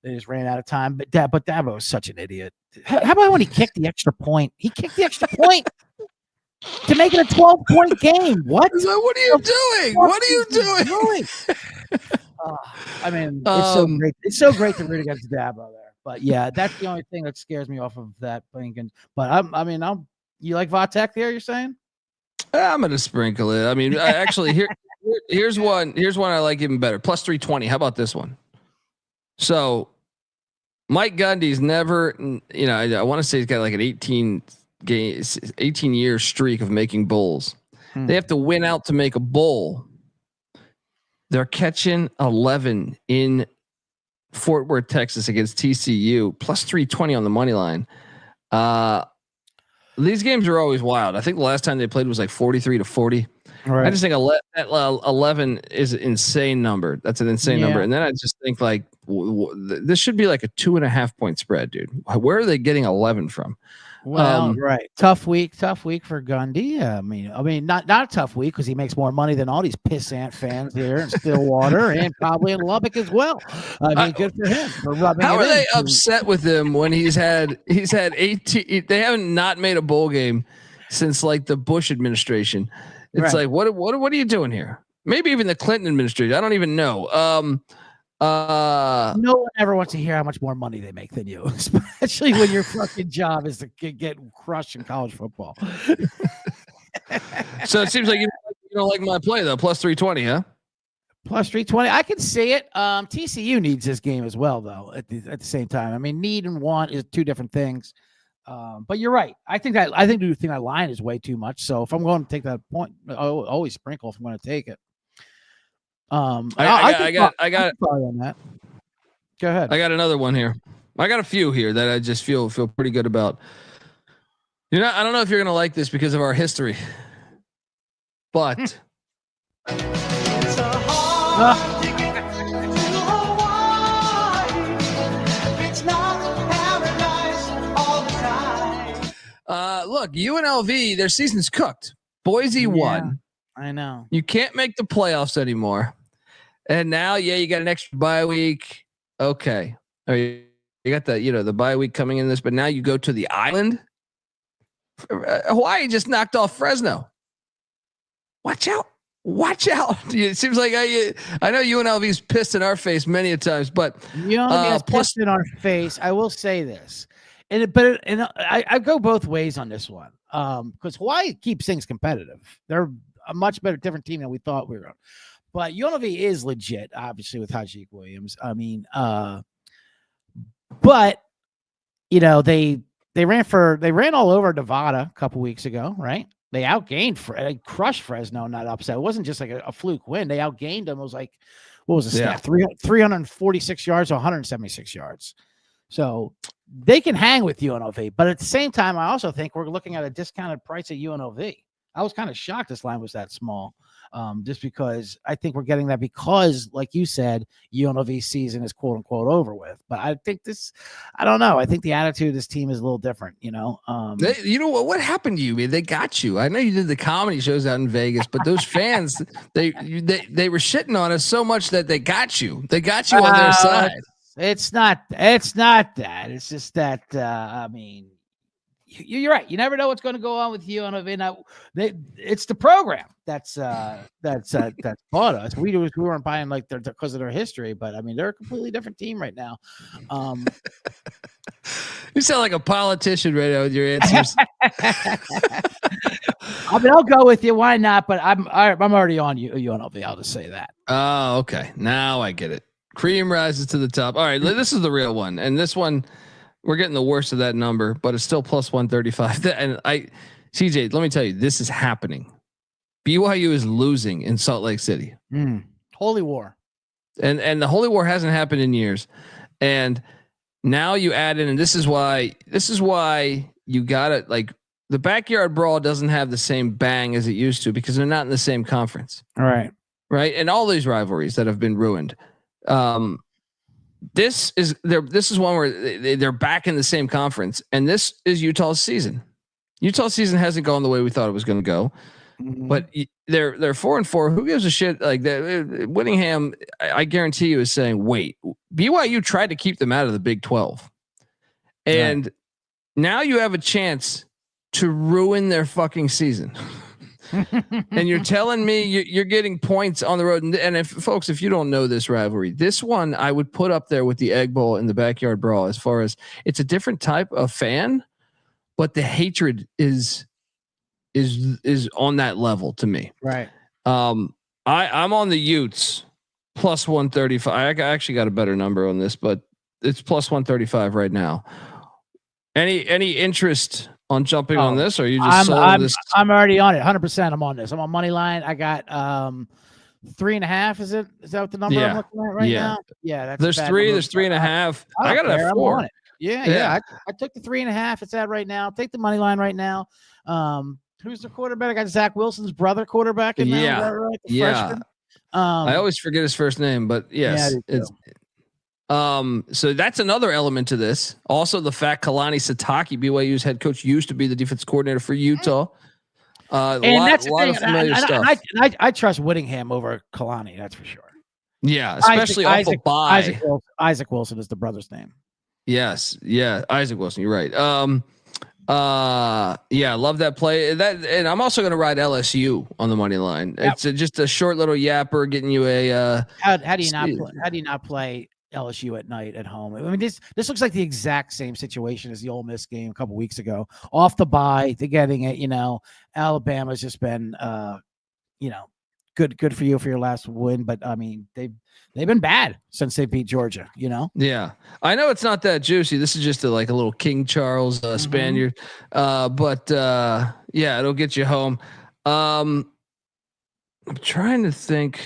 They just ran out of time. But Dabo was such an idiot. How about when he kicked the extra point? He kicked the extra point to make it a 12-point game. What? What are you doing? What are you doing? I mean, it's so great. It's so great to root against Dabo there. But yeah, that's the only thing that scares me off of that Lincoln. But you like Vatek there? You're saying? I'm gonna sprinkle it. I mean, actually, here's one I like even better. Plus 320. How about this one? So, Mike Gundy's never, I want to say he's got like an 18-year streak of making bowls. They have to win out to make a bowl. They're catching 11 in Fort Worth, Texas against TCU. Plus 320 on the money line. These games are always wild. I think the last time they played was like 43-40. Right. I just think 11 is an insane number. That's an insane number. And then I just think like this should be like a 2.5 point spread, dude. Where are they getting 11 from? Well, right. Tough week for Gundy. I mean, not a tough week because he makes more money than all these pissant fans here in Stillwater and probably in Lubbock as well. I mean, good for him for rubbing. How are they upset with him when he's had 18? They haven't not made a bowl game since like the Bush administration. It's like what are you doing here? Maybe even the Clinton administration. I don't even know. No one ever wants to hear how much more money they make than you, especially when your fucking job is to get crushed in college football. So it seems like you don't like my play though. Plus 320, huh? Plus 320. I can see it. TCU needs this game as well, though. At the same time, I mean, need and want is two different things. But you're right. I think that line is way too much. So if I'm going to take that point, I'll always sprinkle if I'm going to take it. I got on that. Go ahead. I got another one here. I got a few here that I just feel pretty good about. I don't know if you're going to like this because of our history, but look, UNLV, their season's cooked. Boise won. I know. You can't make the playoffs anymore. And now, you got an extra bye week. Okay. You got the bye week coming in this, but now you go to the island. Hawaii just knocked off Fresno. Watch out. It seems like I know UNLV's pissed in our face many a times, but UNLV is pissed in our face. I will say this. I go both ways on this one. Because Hawaii keeps things competitive. They're a much better, different team than we thought we were. But UNLV is legit, obviously, with Hajiq Williams. I mean, but they ran all over Nevada a couple weeks ago, right? They outgained, crushed Fresno, not upset. It wasn't just like a fluke win. They outgained them. It was like, what was the stat? 346 yards or 176 yards. So they can hang with UNLV. But at the same time, I also think we're looking at a discounted price at UNLV. I was kind of shocked this line was that small, just because I think we're getting that because, like you said, UNLV season is quote unquote over with. But I think I don't know. I think the attitude of this team is a little different. What happened to you, man? They got you. I know you did the comedy shows out in Vegas, but those fans, they were shitting on us so much that they got you. They got you on their side. It's not that. It's just that. I mean. You're right. You never know what's going to go on with UNLV. Now, it's the program that's bought us. We weren't buying like because of their history, but I mean they're a completely different team right now. You sound like a politician right now with your answers. I mean, I'll go with you. Why not? But I'm already on UNLV. I'll just say that. Oh, okay. Now I get it. Cream rises to the top. All right, this is the real one, and this one. We're getting the worst of that number, but it's still plus 135. And CJ, let me tell you, this is happening. BYU is losing in Salt Lake City. Holy war. And the Holy War hasn't happened in years. And now you add in, and this is why you got it. Like the backyard brawl doesn't have the same bang as it used to because they're not in the same conference. All right. Right. And all these rivalries that have been ruined. this is one where they're back in the same conference, and this is Utah's season. Utah's season hasn't gone the way we thought it was going to go, but they're 4-4. Who gives a shit? Like that, Whittingham, I guarantee you, is saying, "Wait, BYU tried to keep them out of the Big 12, and now you have a chance to ruin their fucking season." And you're telling me you're getting points on the road. And if you don't know this rivalry, this one I would put up there with the Egg Bowl and the Backyard Brawl, as far as it's a different type of fan, but the hatred is on that level to me. Right. I'm on the Utes plus 135. I actually got a better number on this, but it's plus 135 right now. Any interest on jumping on this, or are you just I'm already on it 100%. I'm on this. I'm on money line. I got 3.5. Is that what the number I'm looking at right now? Yeah, there's 3, there's 3.5. I got it at 4. I'm on it. Yeah. I took the 3.5. It's at right now. Take the money line right now. Who's the quarterback? I got Zach Wilson's brother quarterback in there. Yeah. Is that right? The freshman. I always forget his first name, but yes, it's. So that's another element to this. Also, the fact Kalani Sitake, BYU's head coach, used to be the defense coordinator for Utah. And that's a lot of familiar stuff. I trust Whittingham over Kalani. That's for sure. Yeah, especially off a bye. Isaac Wilson is the brother's name. Yes, yeah, Isaac Wilson. You're right. Yeah, love that play. And I'm also going to ride LSU on the money line. Yep. It's just a short little yapper getting you a. How do you not play LSU at night at home? I mean, this looks like the exact same situation as the Ole Miss game a couple weeks ago. Off the bye, they're getting it. Alabama's just been, good for you for your last win, but I mean they've been bad since they beat Georgia. Yeah, I know it's not that juicy. This is just a little King Charles Spaniard, but yeah, it'll get you home. I'm trying to think.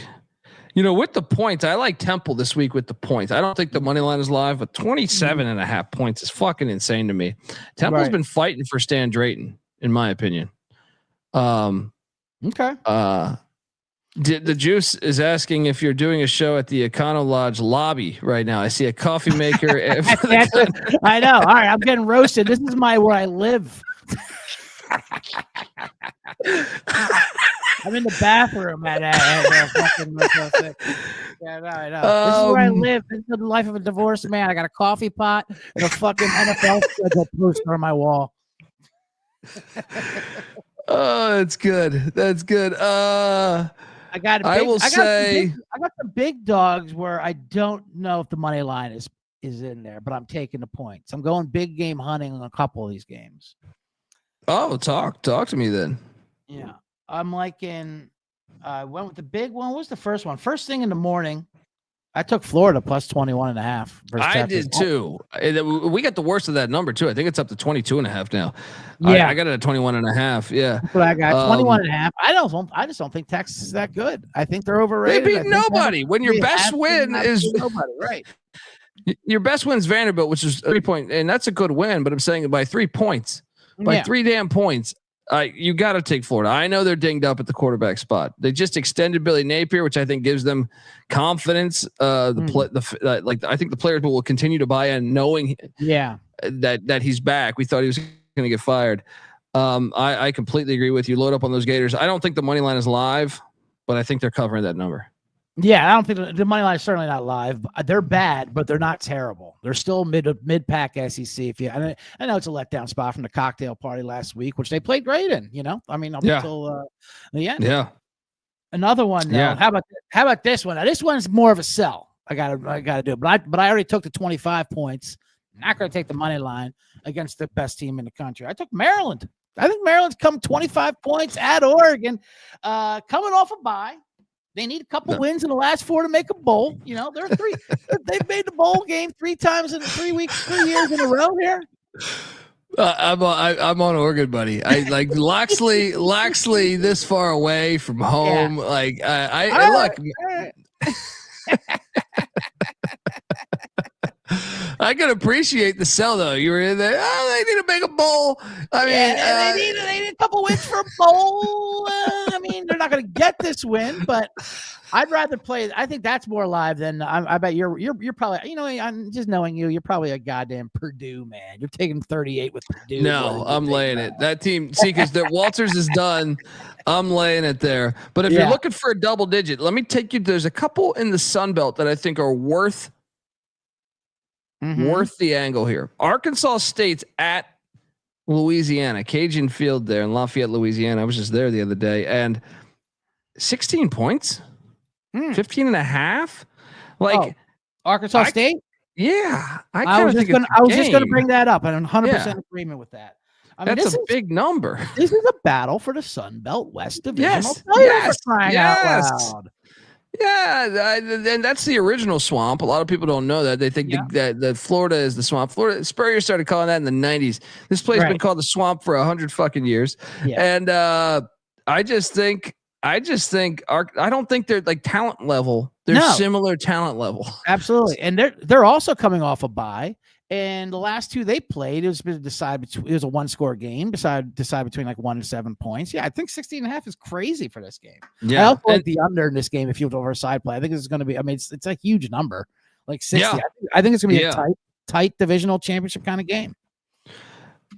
With the points, I like Temple this week with the points. I don't think the money line is live, but 27.5 points is fucking insane to me. Temple's been fighting for Stan Drayton, in my opinion. Okay. The Juice is asking if you're doing a show at the Econo Lodge lobby right now. I see a coffee maker. I know. All right, I'm getting roasted. This is where I live. I'm in the bathroom at fucking. Yeah, no, I know. This is where I live. This is the life of a divorced man. I got a coffee pot and a fucking NFL schedule poster on my wall. Oh, that's good. That's good. I got the big dogs where I don't know if the money line is in there, but I'm taking the points. I'm going big game hunting on a couple of these games. Oh, talk to me then. Yeah. I'm went with the big one. What was the first one? First thing in the morning, I took Florida plus 21.5. I did too. We got the worst of that number too. I think it's up to 22.5 now. Yeah. I got it at 21.5. Yeah. That's what I got. 21.5. I just don't think Texas is that good. I think they're overrated. They beat nobody. When your best win is nobody, right? Your best win's Vanderbilt, which is 3 point, and that's a good win, but I'm saying by 3 points. By 3 damn points. You got to take Florida. I know they're dinged up at the quarterback spot. They just extended Billy Napier, which I think gives them confidence. I think the players will continue to buy in, knowing that he's back. We thought he was going to get fired. I completely agree with you. Load up on those Gators. I don't think the money line is live, but I think they're covering that number. Yeah, I don't think the money line is certainly not live. They're bad, but they're not terrible. They're still mid-pack SEC. I know it's a letdown spot from the cocktail party last week, which they played great in. I mean, up until the end. Yeah. Another one. Though, how about this one? Now, this one's more of a sell. I gotta do it. But I already took the 25 points. Not gonna take the money line against the best team in the country. I took Maryland. I think Maryland's come 25 points at Oregon, coming off a bye. They need a couple wins in the last 4 to make a bowl. They're 3. They've made the bowl game 3 times in 3 years in a row here. I'm on Oregon, buddy. I like Loxley this far away from home. Yeah. Like I can appreciate the sell though. You were in there. Oh, they need to make a bowl. I mean, they need a couple wins for a bowl. I mean, they're not going to get this win, but I'd rather play. I think that's more live than I bet you're probably. I'm just knowing you. You're probably a goddamn Purdue man. You're taking 38 with Purdue. No, I'm laying it. That team, see, because Walters is done. I'm laying it there. But if you're looking for a double digit, let me take you. There's a couple in the Sun Belt that I think are worth the angle here. Arkansas State's at Louisiana, Cajun Field there in Lafayette, Louisiana. I was just there the other day, and 16 points. 15 and a half. Like Arkansas State? Yeah. I was just going to bring that up. I'm 100% agreement with that. I mean, that's a big number. This is a battle for the Sun Belt West Divisional. Yes. Out loud. Yeah, and that's the original swamp. A lot of people don't know that. They think that Florida is the swamp. Florida Spurrier started calling that in the 90s. This place has been called the swamp for 100 fucking years. Yeah. And I don't think they're like talent level. They're similar talent level. Absolutely. And they're also coming off a bye. And the last two they played, it was a one-score game, decide between like 1 and 7 points. Yeah, I think 16.5 is crazy for this game. Yeah. I also like the under in this game if you went over a side play. I think it's going to be, I mean, it's a huge number, like 60. Yeah. I think it's going to be a tight divisional championship kind of game.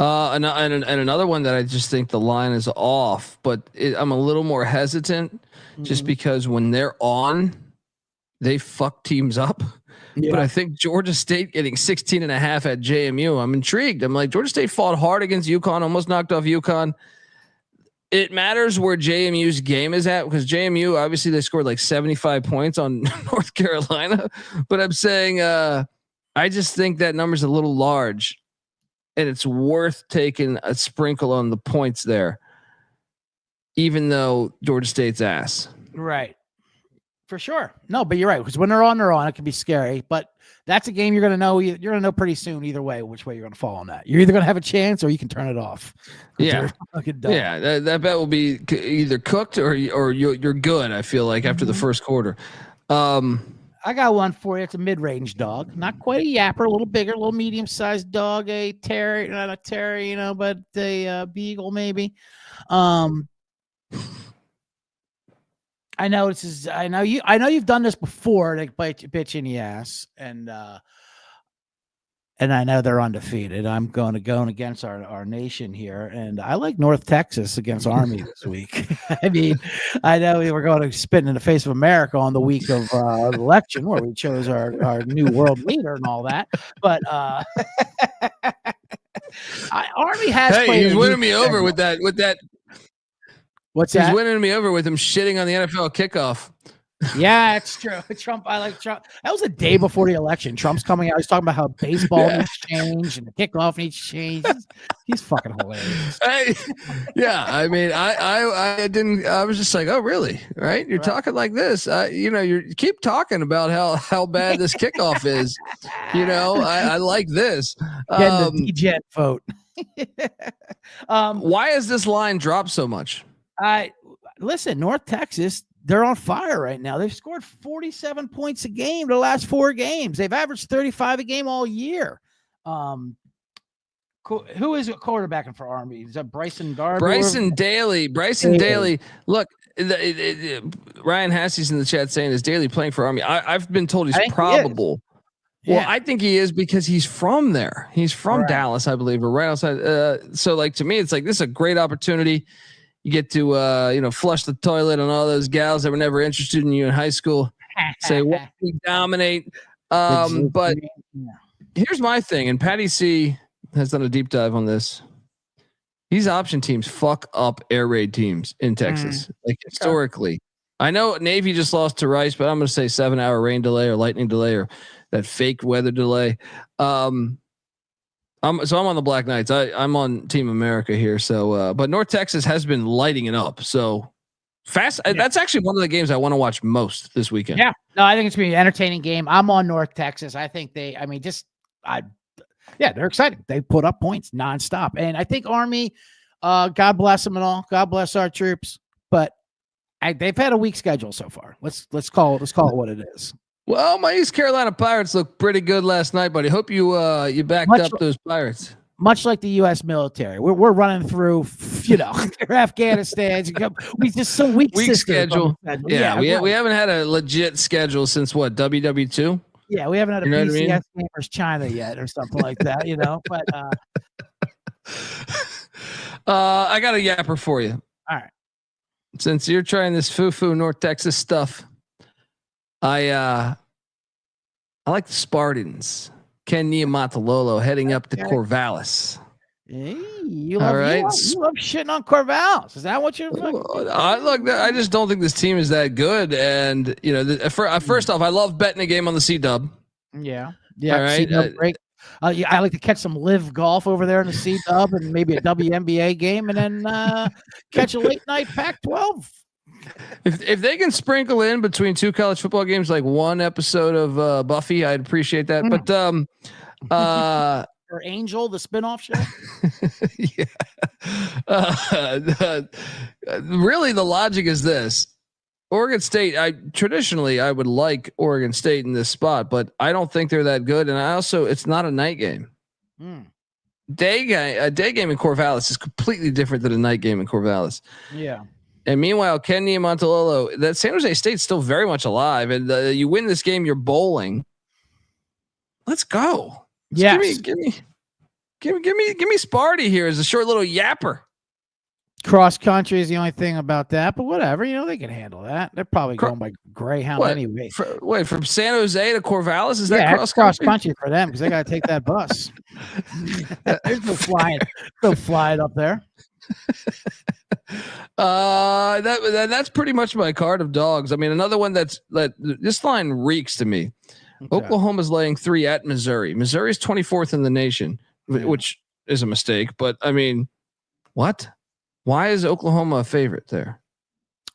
And another one that I just think the line is off, but I'm a little more hesitant just because when they're on, they fuck teams up. Yeah. But I think Georgia State getting 16.5 at JMU, I'm intrigued. I'm like, Georgia State fought hard against UConn, almost knocked off UConn. It matters where JMU's game is at because JMU, obviously they scored like 75 points on North Carolina, but I'm saying I just think that number's a little large and it's worth taking a sprinkle on the points there, even though Georgia State's ass. Right. For sure. No, but you're right. Because when they're on, it can be scary. But that's a game you're going to know. You're going to know pretty soon either way which way you're going to fall on that. You're either going to have a chance or you can turn it off. Yeah. Yeah. That bet will be either cooked or you're good, I feel like, after the first quarter. I got one for you. It's a mid-range dog. Not quite a yapper, a little bigger, a little medium-sized dog. A terrier, not a terrier, but a beagle maybe. I know this is. I know you've done this before. They bite you, bitch in the ass, and I know they're undefeated. I'm going against our nation here, and I like North Texas against Army this week. I mean, I know we were going to spit in the face of America on the week of election where we chose our new world leader and all that, but Army has. Hey, he's winning me over with that. What's He's that? winning me over with him shitting on the NFL kickoff. Yeah, it's true. Trump, I like Trump. That was the day before the election. Trump's coming out. He's talking about how baseball needs change and the kickoff needs change. He's fucking hilarious. I mean, I didn't. I was just like, oh, really? Right? You're talking like this. You keep talking about how bad this kickoff is. I like this. Getting the D-Jet vote. Why has this line dropped so much? Listen, North Texas, they're on fire right now. They've scored 47 points a game the last 4 games. They've averaged 35 a game all year. Who is quarterbacking for Army? Is that Bryson Darby? Bryson Daly. Look, Ryan Hassey's in the chat saying, is Daly playing for Army? I've been told he's probable. Well, I think he is because he's from there. He's from Dallas, I believe, or right outside. So, like, to me, it's like, this is a great opportunity. You get to, flush the toilet on all those gals that were never interested in you in high school. Say, well, we dominate. But here's my thing, and Patty C has done a deep dive on this. These option teams fuck up air raid teams in Texas, like historically. I know Navy just lost to Rice, but I'm going to say 7-hour rain delay or lightning delay or that fake weather delay. I'm on the Black Knights. I'm on Team America here. So, but North Texas has been lighting it up. So fast. Yeah. That's actually one of the games I want to watch most this weekend. Yeah. No, I think it's going to be an entertaining game. I'm on North Texas. I think they're exciting. They put up points nonstop. And I think Army, God bless them and all. God bless our troops. But they've had a weak schedule so far. Let's call it what it is. Well, my East Carolina Pirates looked pretty good last night, buddy. Hope you backed up those Pirates. much like the U.S. military. We're running through, Afghanistan. We just so weak schedule. Yeah, we haven't had a legit schedule since what, WW2? Yeah, we haven't had a PCS game versus China yet or something like that, But I got a yapper for you. All right. Since you're trying this foo-foo North Texas stuff, I like the Spartans. Ken Niumatalolo heading up to Corvallis. Hey, you love shitting on Corvallis. Is that what you're? I just don't think this team is that good. And first off, I love betting a game on the C-Dub. Yeah. All right. Break. I like to catch some live golf over there in the C-Dub and maybe a WNBA game, and then catch a late night Pac-12. If they can sprinkle in between two college football games like one episode of Buffy, I'd appreciate that. But or Angel, the spinoff show. Yeah. Really, the logic is this: Oregon State. I would like Oregon State in this spot, but I don't think they're that good. And it's not a night game. A day game in Corvallis is completely different than a night game in Corvallis. Yeah. And meanwhile, Ken Niumatalolo, that San Jose State's still very much alive, and you win this game, you're bowling. Let's go. Yes. Give me Sparty here as a short little yapper. Cross country is the only thing about that, but whatever, they can handle that. They're probably going by Greyhound anyway. From San Jose to Corvallis, is that cross country for them because they got to take that bus. There's no flying up there. That's pretty much my card of dogs. I mean, another one that this line reeks to me. Okay. Oklahoma's laying 3 at Missouri. Missouri's 24th in the nation, which is a mistake. But I mean, what? Why is Oklahoma a favorite there?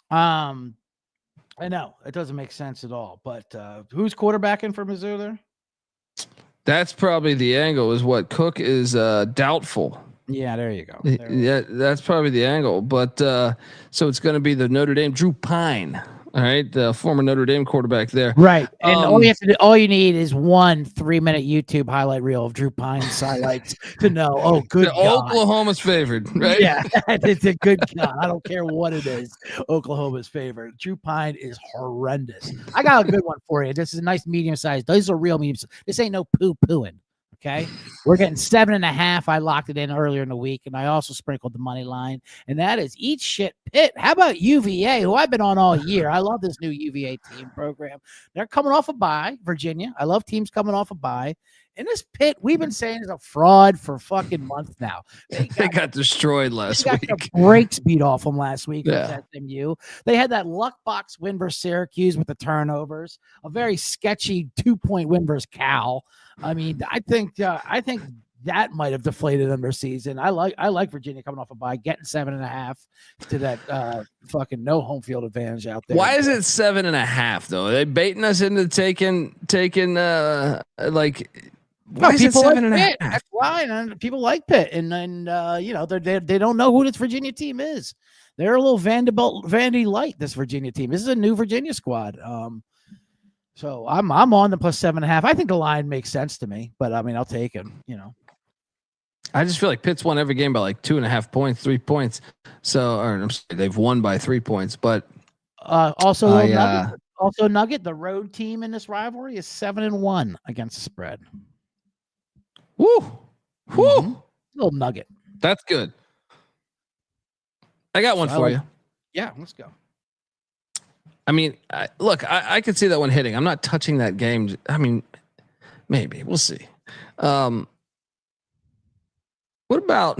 I know it doesn't make sense at all. But who's quarterbacking for Mizzou there? That's probably the angle. Is what Cook is doubtful. Yeah, there you go. Yeah, that's probably the angle. But so it's going to be the Notre Dame Drew Pine. All right, the former Notre Dame quarterback there. Right, and all you need is 1 3-minute YouTube highlight reel of Drew Pine's highlights to know. Oh, good God. Oklahoma's favored, right? Yeah, it's a good God. I don't care what it is. Oklahoma's favorite. Drew Pine is horrendous. I got a good one for you. This is a nice medium size. Those are real medium. This ain't no poo-pooing. Okay, we're getting 7.5. I locked it in earlier in the week, and I also sprinkled the money line, and that is eat shit Pitt. How about UVA, who I've been on all year? I love this new UVA team program. They're coming off a bye, Virginia. I love teams coming off a bye. And this Pitt, we've been saying is a fraud for fucking months now. They got destroyed last week. The brakes beat off them last week with SMU. They had that luck box win versus Syracuse with the turnovers. A very sketchy 2-point win versus Cal. I mean, I think that might have deflated them their season. I like Virginia coming off a bye, getting 7.5 to that fucking no home field advantage out there. Why is it 7.5 though? Are they baiting us into taking like. Why is it 7.5? That's why, and people like Pitt, and they don't know who this Virginia team is. They're a little Vandy light. This Virginia team. This is a new Virginia squad. So I'm on the plus 7.5. I think the line makes sense to me, but I mean I'll take it. I just feel like Pitt's won every game by like 2.5 points, 3 points. So, I'm sorry, they've won by 3 points, but also Nugget, the road team in this rivalry is 7-1 against the spread. Woo! Woo! Little nugget. That's good. I got one for you. Yeah, let's go. I mean, I could see that one hitting. I'm not touching that game. I mean, maybe we'll see. What about?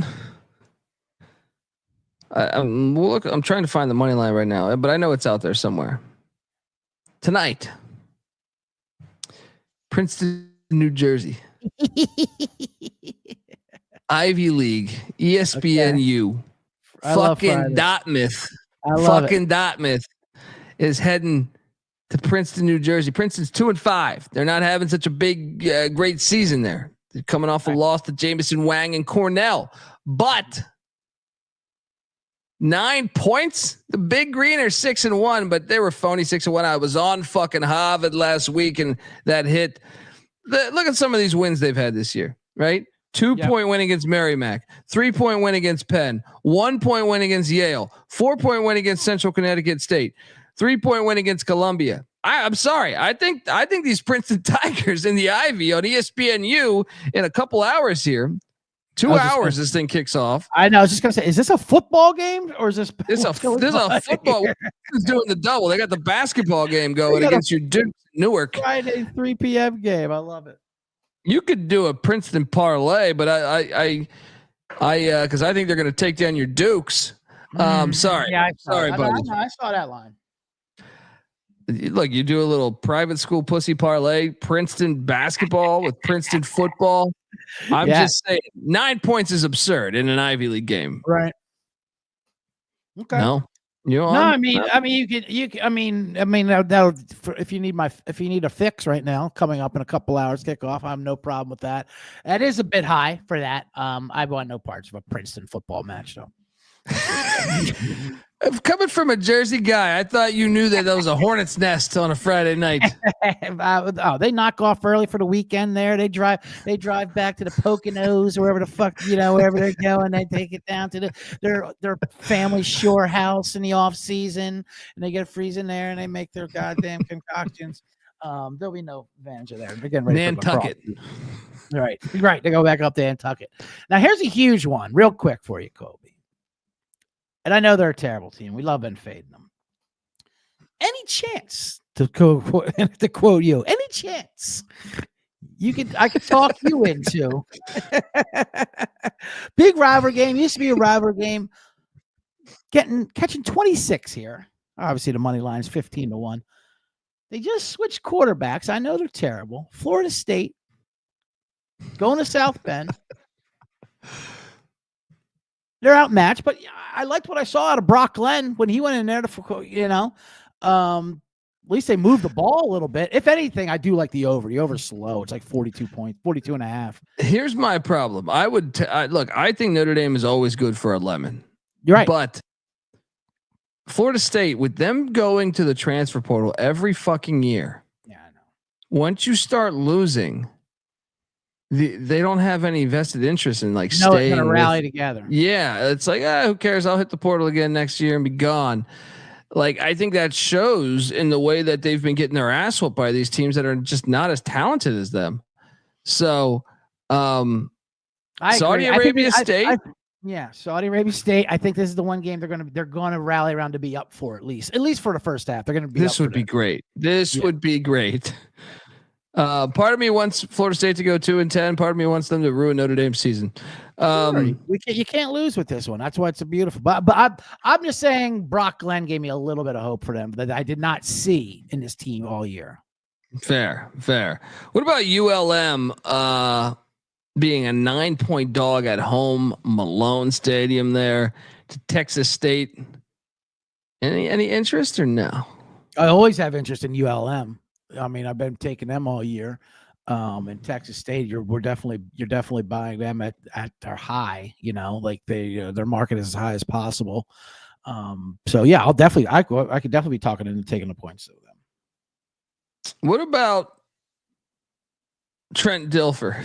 I'm trying to find the money line right now, but I know it's out there somewhere. Tonight, Princeton, New Jersey. Ivy League, ESPNU, fucking Dartmouth, Dartmouth is heading to Princeton, New Jersey. Princeton's 2-5. They're not having such a big, great season there. They're coming off a loss to Jamison Wang and Cornell, but 9 points. The Big Green are 6-1, but they were phony 6-1. I was on fucking Harvard last week, and that hit. Look at some of these wins they've had this year, right? 2-point win against Merrimack, 3-point win against Penn, 1-point win against Yale, 4-point win against Central Connecticut State, 3-point win against Columbia. I'm sorry. I think these Princeton Tigers in the Ivy on ESPNU in a couple hours here. 2 hours this thing kicks off. I know. I was just gonna say, is this a football game or is this a football? Who's doing the double? They got the basketball game going against your Duke Newark. Friday 3 p.m. game. I love it. You could do a Princeton parlay, but I because I think they're going to take down your Dukes. Sorry, sorry, buddy. I saw that line. Look, you do a little private school pussy parlay, Princeton basketball with Princeton football. I'm just saying 9 points is absurd in an Ivy League game. Right. Okay. No. I mean, if you need a fix right now, coming up in a couple hours, kickoff, I have no problem with that. That is a bit high for that. I want no parts of a Princeton football match, though. Coming from a Jersey guy, I thought you knew that was a hornet's nest on a Friday night. They knock off early for the weekend there. They drive back to the Poconos or wherever the fuck, wherever they're going. They take it down to their family shore house in the off season, and they get freezing there and they make their goddamn concoctions. There'll be no advantage of there. They're getting ready Nantucket. Right. They go back up to Nantucket. Now here's a huge one, real quick for you, Kobe. And I know they're a terrible team. We love been fading them. Any chance to quote you? Any chance I could talk you into big rivalry game? Used to be a rivalry game. Catching 26 here. Obviously, the money line is 15-1. They just switched quarterbacks. I know they're terrible. Florida State going to South Bend. They're outmatched, but I liked what I saw out of Brock Glenn when he went in there to, at least they moved the ball a little bit. If anything, I do like the over. The over's slow. It's like 42 points, 42 and a half. Here's my problem. I think Notre Dame is always good for a lemon. You're right. But Florida State, with them going to the transfer portal every fucking year. Yeah, I know. Once you start losing, they don't have any vested interest in staying. Gonna rally together. Yeah, it's like who cares? I'll hit the portal again next year and be gone. I think that shows in the way that they've been getting their ass whooped by these teams that are just not as talented as them. So, Saudi Arabia State. Saudi Arabia State. I think this is the one game they're gonna rally around to be up for at least for the first half. They're gonna be. This would be great. This would be great. Part of me wants Florida State to go 2-10. Part of me wants them to ruin Notre Dame's season. You can't lose with this one. That's why it's a beautiful. But I'm just saying Brock Glenn gave me a little bit of hope for them that I did not see in this team all year. Fair. What about ULM being a 9-point dog at home, Malone Stadium there to Texas State? Any interest or no? I always have interest in ULM. I mean, I've been taking them all year. In Texas State, you're definitely buying them at their high. Their market is as high as possible. So yeah, I could definitely be talking into taking the points of them. What about Trent Dilfer?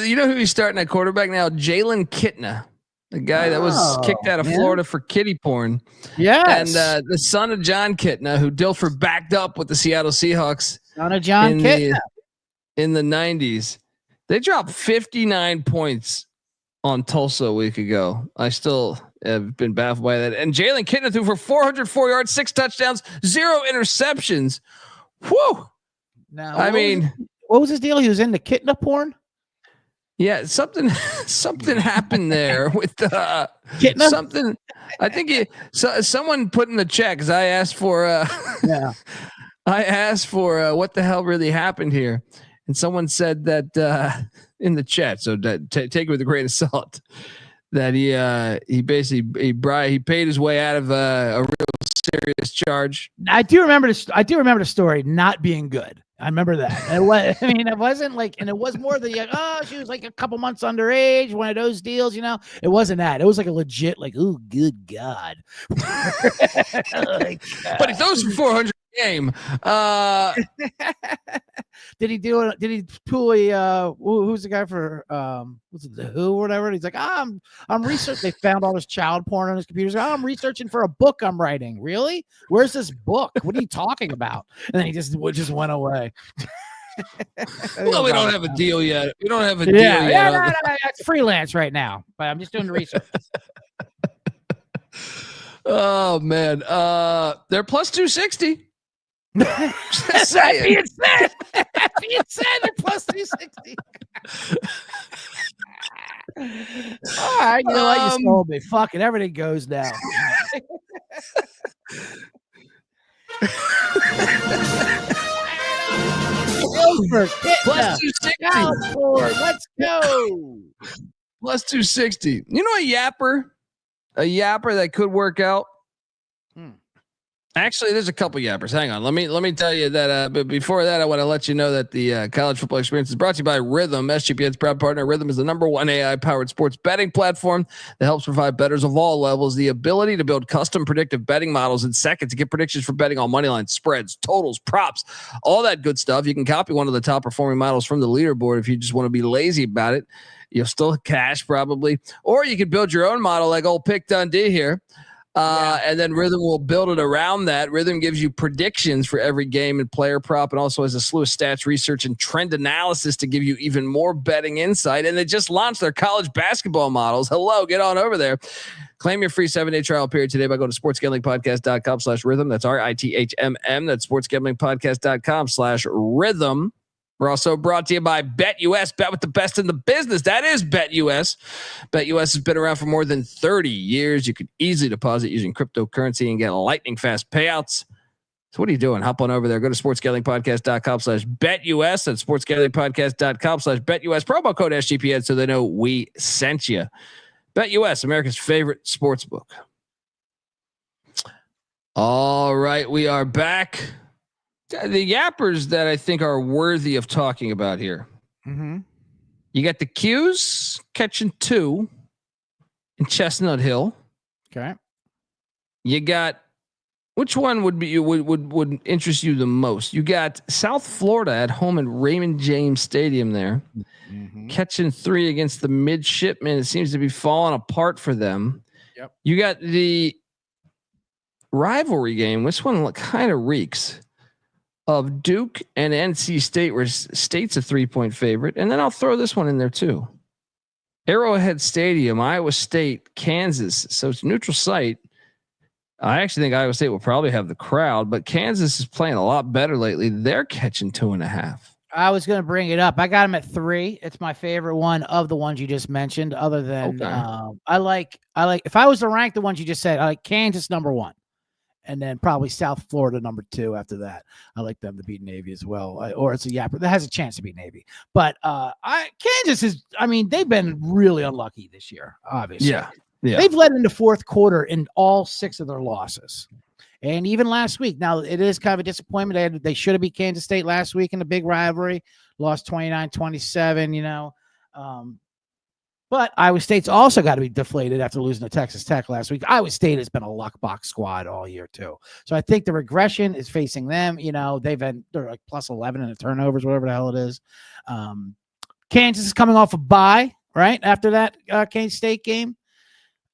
You know who he's starting at quarterback now? Jalen Kitna. The guy that was kicked out of Florida for kiddie porn. Yes. And the son of John Kitna, who Dilfer backed up with the Seattle Seahawks. Son of John Kitna. In the 90s. They dropped 59 points on Tulsa a week ago. I still have been baffled by that. And Jalen Kitna threw for 404 yards, 6 touchdowns, 0 interceptions. Whew. Now, what was his deal? He was into Kitna porn? Yeah, something happened there with something. I think someone put in the chat because I asked for what the hell really happened here, and someone said that in the chat. So take it with a grain of salt. That he basically he paid his way out of a real serious charge. I do remember the story not being good. I remember that. It wasn't like, and it was more than she was like a couple months underage, one of those deals, It wasn't that. It was like a legit, oh, good God. But he throws for 400 game. Did he do it? Did he pull a who's the guy for was it the Who or whatever? And he's like, I'm researching. They found all this child porn on his computer. He's like, I'm researching for a book I'm writing. Really? Where's this book? What are you talking about? And then he just went away. Well, we don't have a deal yet. We don't have a deal yeah, yet. No, it's freelance right now, but I'm just doing the research. Oh man, they're plus 260. That being said, they're plus 260. All right, you know what? You stole me. Fucking everything goes now. Plus 260. Let's go. Plus 260. You know a yapper that could work out. Actually, there's a couple yappers. Hang on. Let me tell you that. But before that, I want to let you know that the college football experience is brought to you by Rhythm. SGPN's proud partner. Rhythm is the #1 AI-powered sports betting platform that helps provide bettors of all levels the ability to build custom predictive betting models in seconds to get predictions for betting on money lines, spreads, totals, props, all that good stuff. You can copy one of the top performing models from the leaderboard if you just want to be lazy about it. You'll still cash probably, or you could build your own model like old Pick Dundee here. And then Rhythm will build it around that. Rhythm gives you predictions for every game and player prop, and also has a slew of stats, research, and trend analysis to give you even more betting insight. And they just launched their college basketball models. Hello, get on over there. Claim your free 7-day trial period today by going to sportsgamblingpodcast.com/rhythm. That's RITHMM. That's sportsgamblingpodcast.com/rhythm. We're also brought to you by BetUS. Bet with the best in the business. That is BetUS. BetUS has been around for more than 30 years. You could easily deposit using cryptocurrency and get lightning fast payouts. So what are you doing? Hop on over there. Go to sportsgamblingpodcast.com/BetUS. That's sportsgamblingpodcast.com/BetUS. Promo code SGPN so they know we sent you. BetUS, America's favorite sports book. All right, we are back. The yappers that I think are worthy of talking about here. Mm-hmm. You got the Qs catching 2 in Chestnut Hill. Okay. You got which one would interest you the most? You got South Florida at home in Raymond James Stadium there, catching 3 against the Midshipmen. It seems to be falling apart for them. Yep. You got the rivalry game. This one kind of reeks of Duke and NC State, where State's a 3-point favorite. And then I'll throw this one in there too. Arrowhead Stadium, Iowa State, Kansas. So it's a neutral site. I actually think Iowa State will probably have the crowd, but Kansas is playing a lot better lately. They're catching 2.5. I was going to bring it up. I got them at 3. It's my favorite one of the ones you just mentioned, other than I like, if I was to rank the ones you just said, I like Kansas #1. And then probably South Florida #2 after that. I like them to beat Navy as well. Or it's a yapper that has a chance to beat Navy. But Kansas is, they've been really unlucky this year, obviously. Yeah. They've led into fourth quarter in all 6 of their losses. And even last week, now it is kind of a disappointment. They should have beat Kansas State last week in the big rivalry, lost 29-27, But Iowa State's also got to be deflated after losing to Texas Tech last week. Iowa State has been a luck box squad all year too. So I think the regression is facing them. They're like plus 11 in the turnovers, whatever the hell it is. Kansas is coming off a bye, right? After that Kansas State game.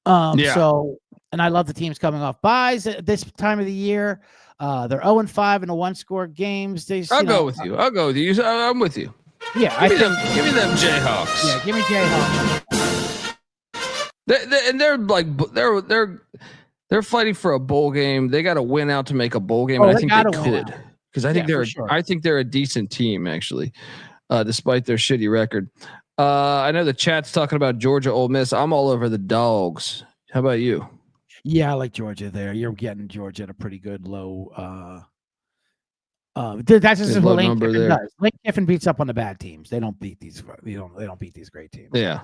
So, and I love the teams coming off buys at this time of the year. They're 0-5 in the 1-score games. I'll go with you. I'm with you. Yeah, give me them Jayhawks. Yeah, give me Jayhawks. They're fighting for a bowl game. They got to win out to make a bowl game. And I think they could, because I think I think they're a decent team actually, despite their shitty record. I know the chat's talking about Georgia, Ole Miss. I'm all over the Dogs. How about you? Yeah, I like Georgia there. You're getting Georgia at a pretty good low. That's just what Lane Kiffin does. Lane Kiffin beats up on the bad teams. They don't beat these. They don't beat these great teams. Yeah.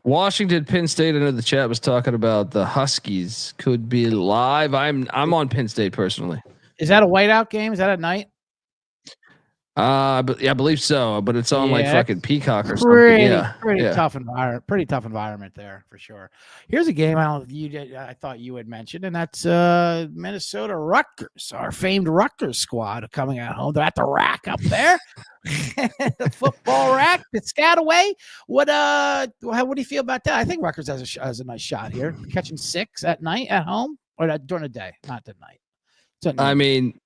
Washington, Penn State. I know the chat was talking about the Huskies could be live. I'm on Penn State personally. Is that a whiteout game? Is that at night? But yeah, I believe so. But it's on like Yeah, fucking Peacock or something. pretty, Yeah, pretty yeah. tough environment. Pretty tough environment there for sure. Here's a game I thought you had mentioned, and that's Minnesota Rutgers, our famed Rutgers squad coming at home. They're at the rack up there, the football rack, the Piscataway. What do you feel about that? I think Rutgers has a nice shot here, catching 6 at night at home or during the day, not at night. I mean,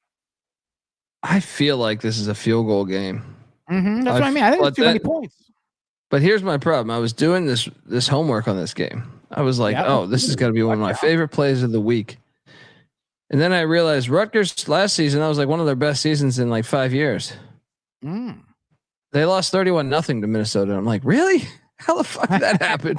I feel like this is a field goal game. That's what I mean. I think it's too many points. But here's my problem. I was doing this homework on this game. I was like, oh, this is going to be one of my favorite plays of the week. And then I realized Rutgers last season, that was like one of their best seasons in like 5 years. They lost 31-0 to Minnesota. I'm like, really? How the fuck did that happen?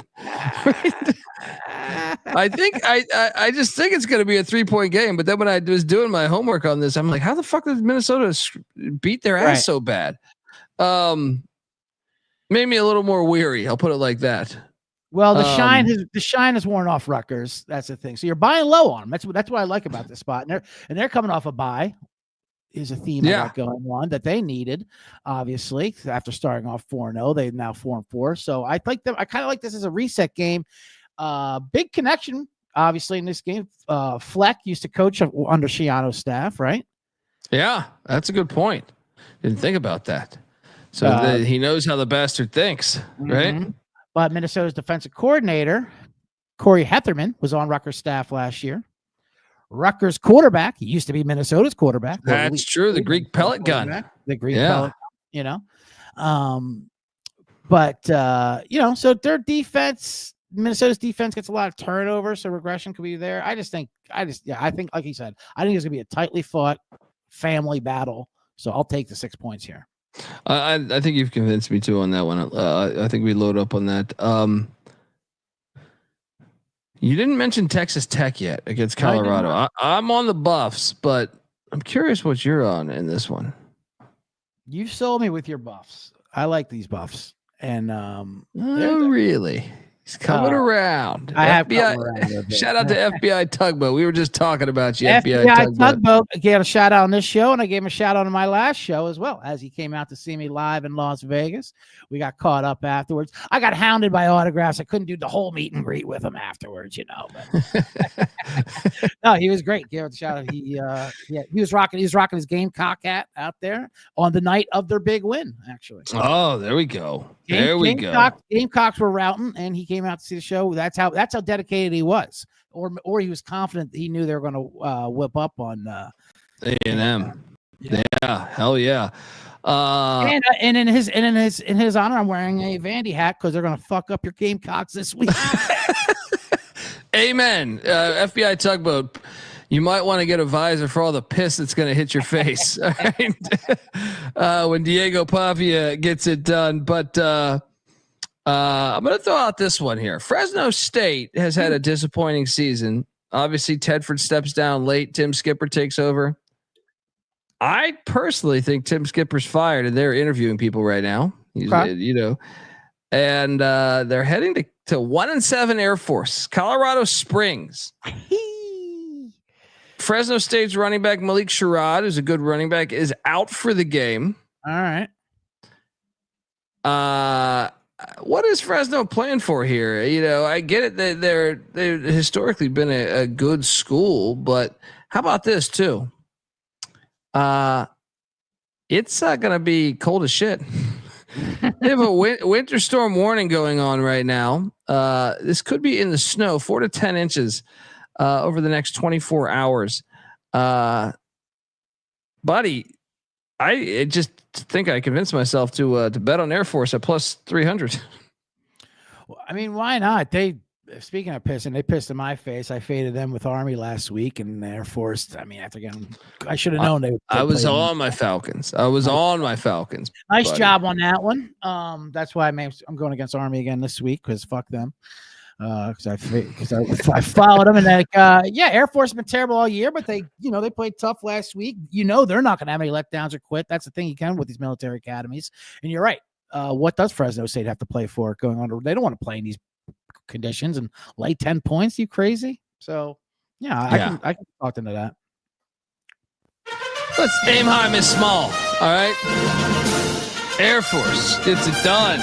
I think I just think it's going to be a 3-point game. But then when I was doing my homework on this, I'm like, how the fuck did Minnesota beat their ass so bad? Made me a little more weary. I'll put it like that. Well, the shine has worn off Rutgers. That's the thing. So you're buying low on them. That's what I like about this spot. And they're coming off a bye. Is a theme I got going on that they needed, obviously, after starting off 4-0. They're now 4-4. So I like them. I kind of like this as a reset game. Big connection, obviously, in this game. Fleck used to coach under Shiano's staff, right? Yeah, that's a good point. Didn't think about that. So he knows how the bastard thinks, right? But Minnesota's defensive coordinator, Corey Hetherman, was on Rutgers' staff last year. Rutgers quarterback, he used to be Minnesota's quarterback. That's true. The Greek pellet gun. The Greek pellet, so their defense, Minnesota's defense gets a lot of turnovers, so regression could be there. I think, like he said, I think it's gonna be a tightly fought family battle. So I'll take the 6 points here. I think you've convinced me too on that one. I think we load up on that. You didn't mention Texas Tech yet against Colorado. I'm on the Buffs, but I'm curious what you're on in this one. You sold me with your Buffs. I like these Buffs, and really. He's coming around. I have FBI. Shout out to FBI Tugboat. We were just talking about you. FBI Tugboat. I gave a shout out on this show, and I gave him a shout out on my last show as well, as he came out to see me live in Las Vegas. We got caught up afterwards. I got hounded by autographs. I couldn't do the whole meet and greet with him afterwards, But no, he was great. Give him a shout out. He was rocking. He was rocking his Gamecock hat out there on the night of their big win. Actually. Oh, there we go. Gamecocks were routing, and he came out to see the show. That's how dedicated he was, or he was confident that he knew they were going to whip up on A&M. Yeah, hell yeah. And in his honor, I'm wearing a Vandy hat because they're going to fuck up your Gamecocks this week. Amen. FBI Tugboat. You might want to get a visor for all the piss that's going to hit your face. All right? When Diego Pavia gets it done. But I'm going to throw out this one here. Fresno State has had a disappointing season. Obviously, Tedford steps down late. Tim Skipper takes over. I personally think Tim Skipper's fired, and they're interviewing people right now. And they're heading to 1-7 Air Force, Colorado Springs. Fresno State's running back Malik Sherrod, who's a good running back, is out for the game. All right. What is Fresno playing for here? I get it that they've historically been a good school, but how about this too? It's going to be cold as shit. They have a winter storm warning going on right now. This could be in the snow, 4 to 10 inches over the next 24 hours. Buddy, I just think I convinced myself to bet on Air Force at plus 300. Well, I mean, why not? Speaking of pissing, they pissed in my face. I faded them with Army last week, and Air Force. I mean, I should have known I was on my Falcons. Nice job on that one. That's why I'm going against Army again this week because fuck them. Because I followed them, and Air Force has been terrible all year, but they played tough last week. They're not going to have any letdowns or quit. That's the thing you can with these military academies. And you're right. What does Fresno State have to play for going on? They don't want to play in these conditions and lay 10 points. You crazy? So I can talk into that. Let's aim high, miss small. All right. Air Force gets it done.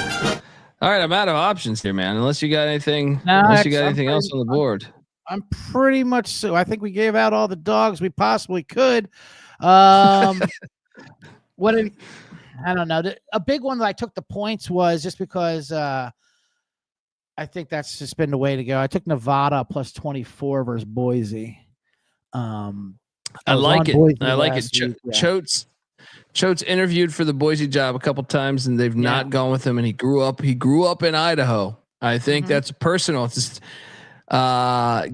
All right, I'm out of options here, man. Unless you got anything, anything else on the board. I'm pretty much so. I think we gave out all the dogs we possibly could. I don't know. A big one that I took the points was just because I think that's just been the way to go. I took Nevada plus 24 versus Boise. I like it. I like it. Choate's interviewed for the Boise job a couple times, and they've not gone with him. And he grew up in Idaho. I think that's personal. It's just,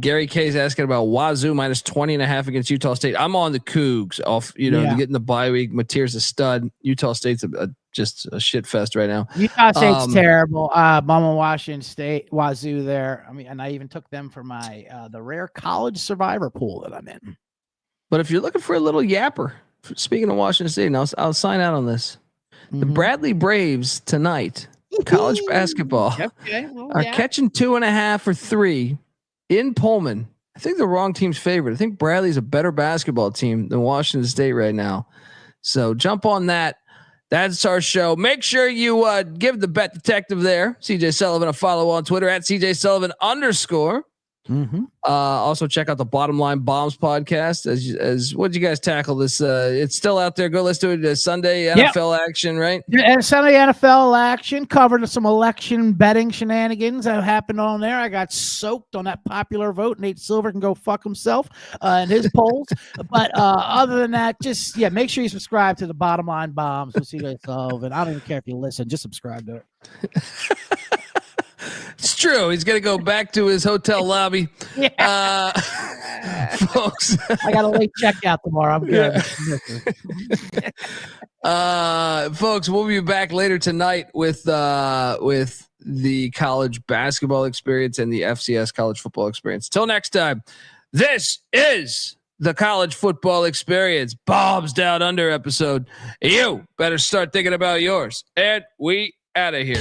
Gary K's asking about Wazoo minus 20.5 against Utah State. I'm on the Cougs off, getting the bye week. Mateer's a stud. Utah State's just a shit fest right now. Utah State's terrible. I'm on Washington State, Wazoo there. I mean, and I even took them for my, the rare college survivor pool that I'm in. But if you're looking for a little yapper, speaking of Washington State, and I'll sign out on this. The Bradley Braves tonight, college basketball, are catching 2.5 or 3 in Pullman. I think the wrong team's favorite. I think Bradley's a better basketball team than Washington State right now. So jump on that. That's our show. Make sure you give the Bet Detective there, CJ Sullivan, a follow on Twitter at CJ Sullivan _. Also check out the Bottom Line Bombs podcast. As what did you guys tackle this? It's still out there. Go listen to it. Sunday NFL action, right? And Sunday NFL action covered some election betting shenanigans that happened on there. I got soaked on that popular vote. Nate Silver can go fuck himself in his polls. But other than that, just make sure you subscribe to the Bottom Line Bombs with CJ Sullivan. I don't even care if you listen. Just subscribe to it. It's true. He's going to go back to his hotel lobby. Folks. I got a late checkout tomorrow. I'm good. Folks, we'll be back later tonight with the college basketball experience and the FCS college football experience. Till next time, this is the college football experience Bob's Down Under episode. You better start thinking about yours. And we out of here.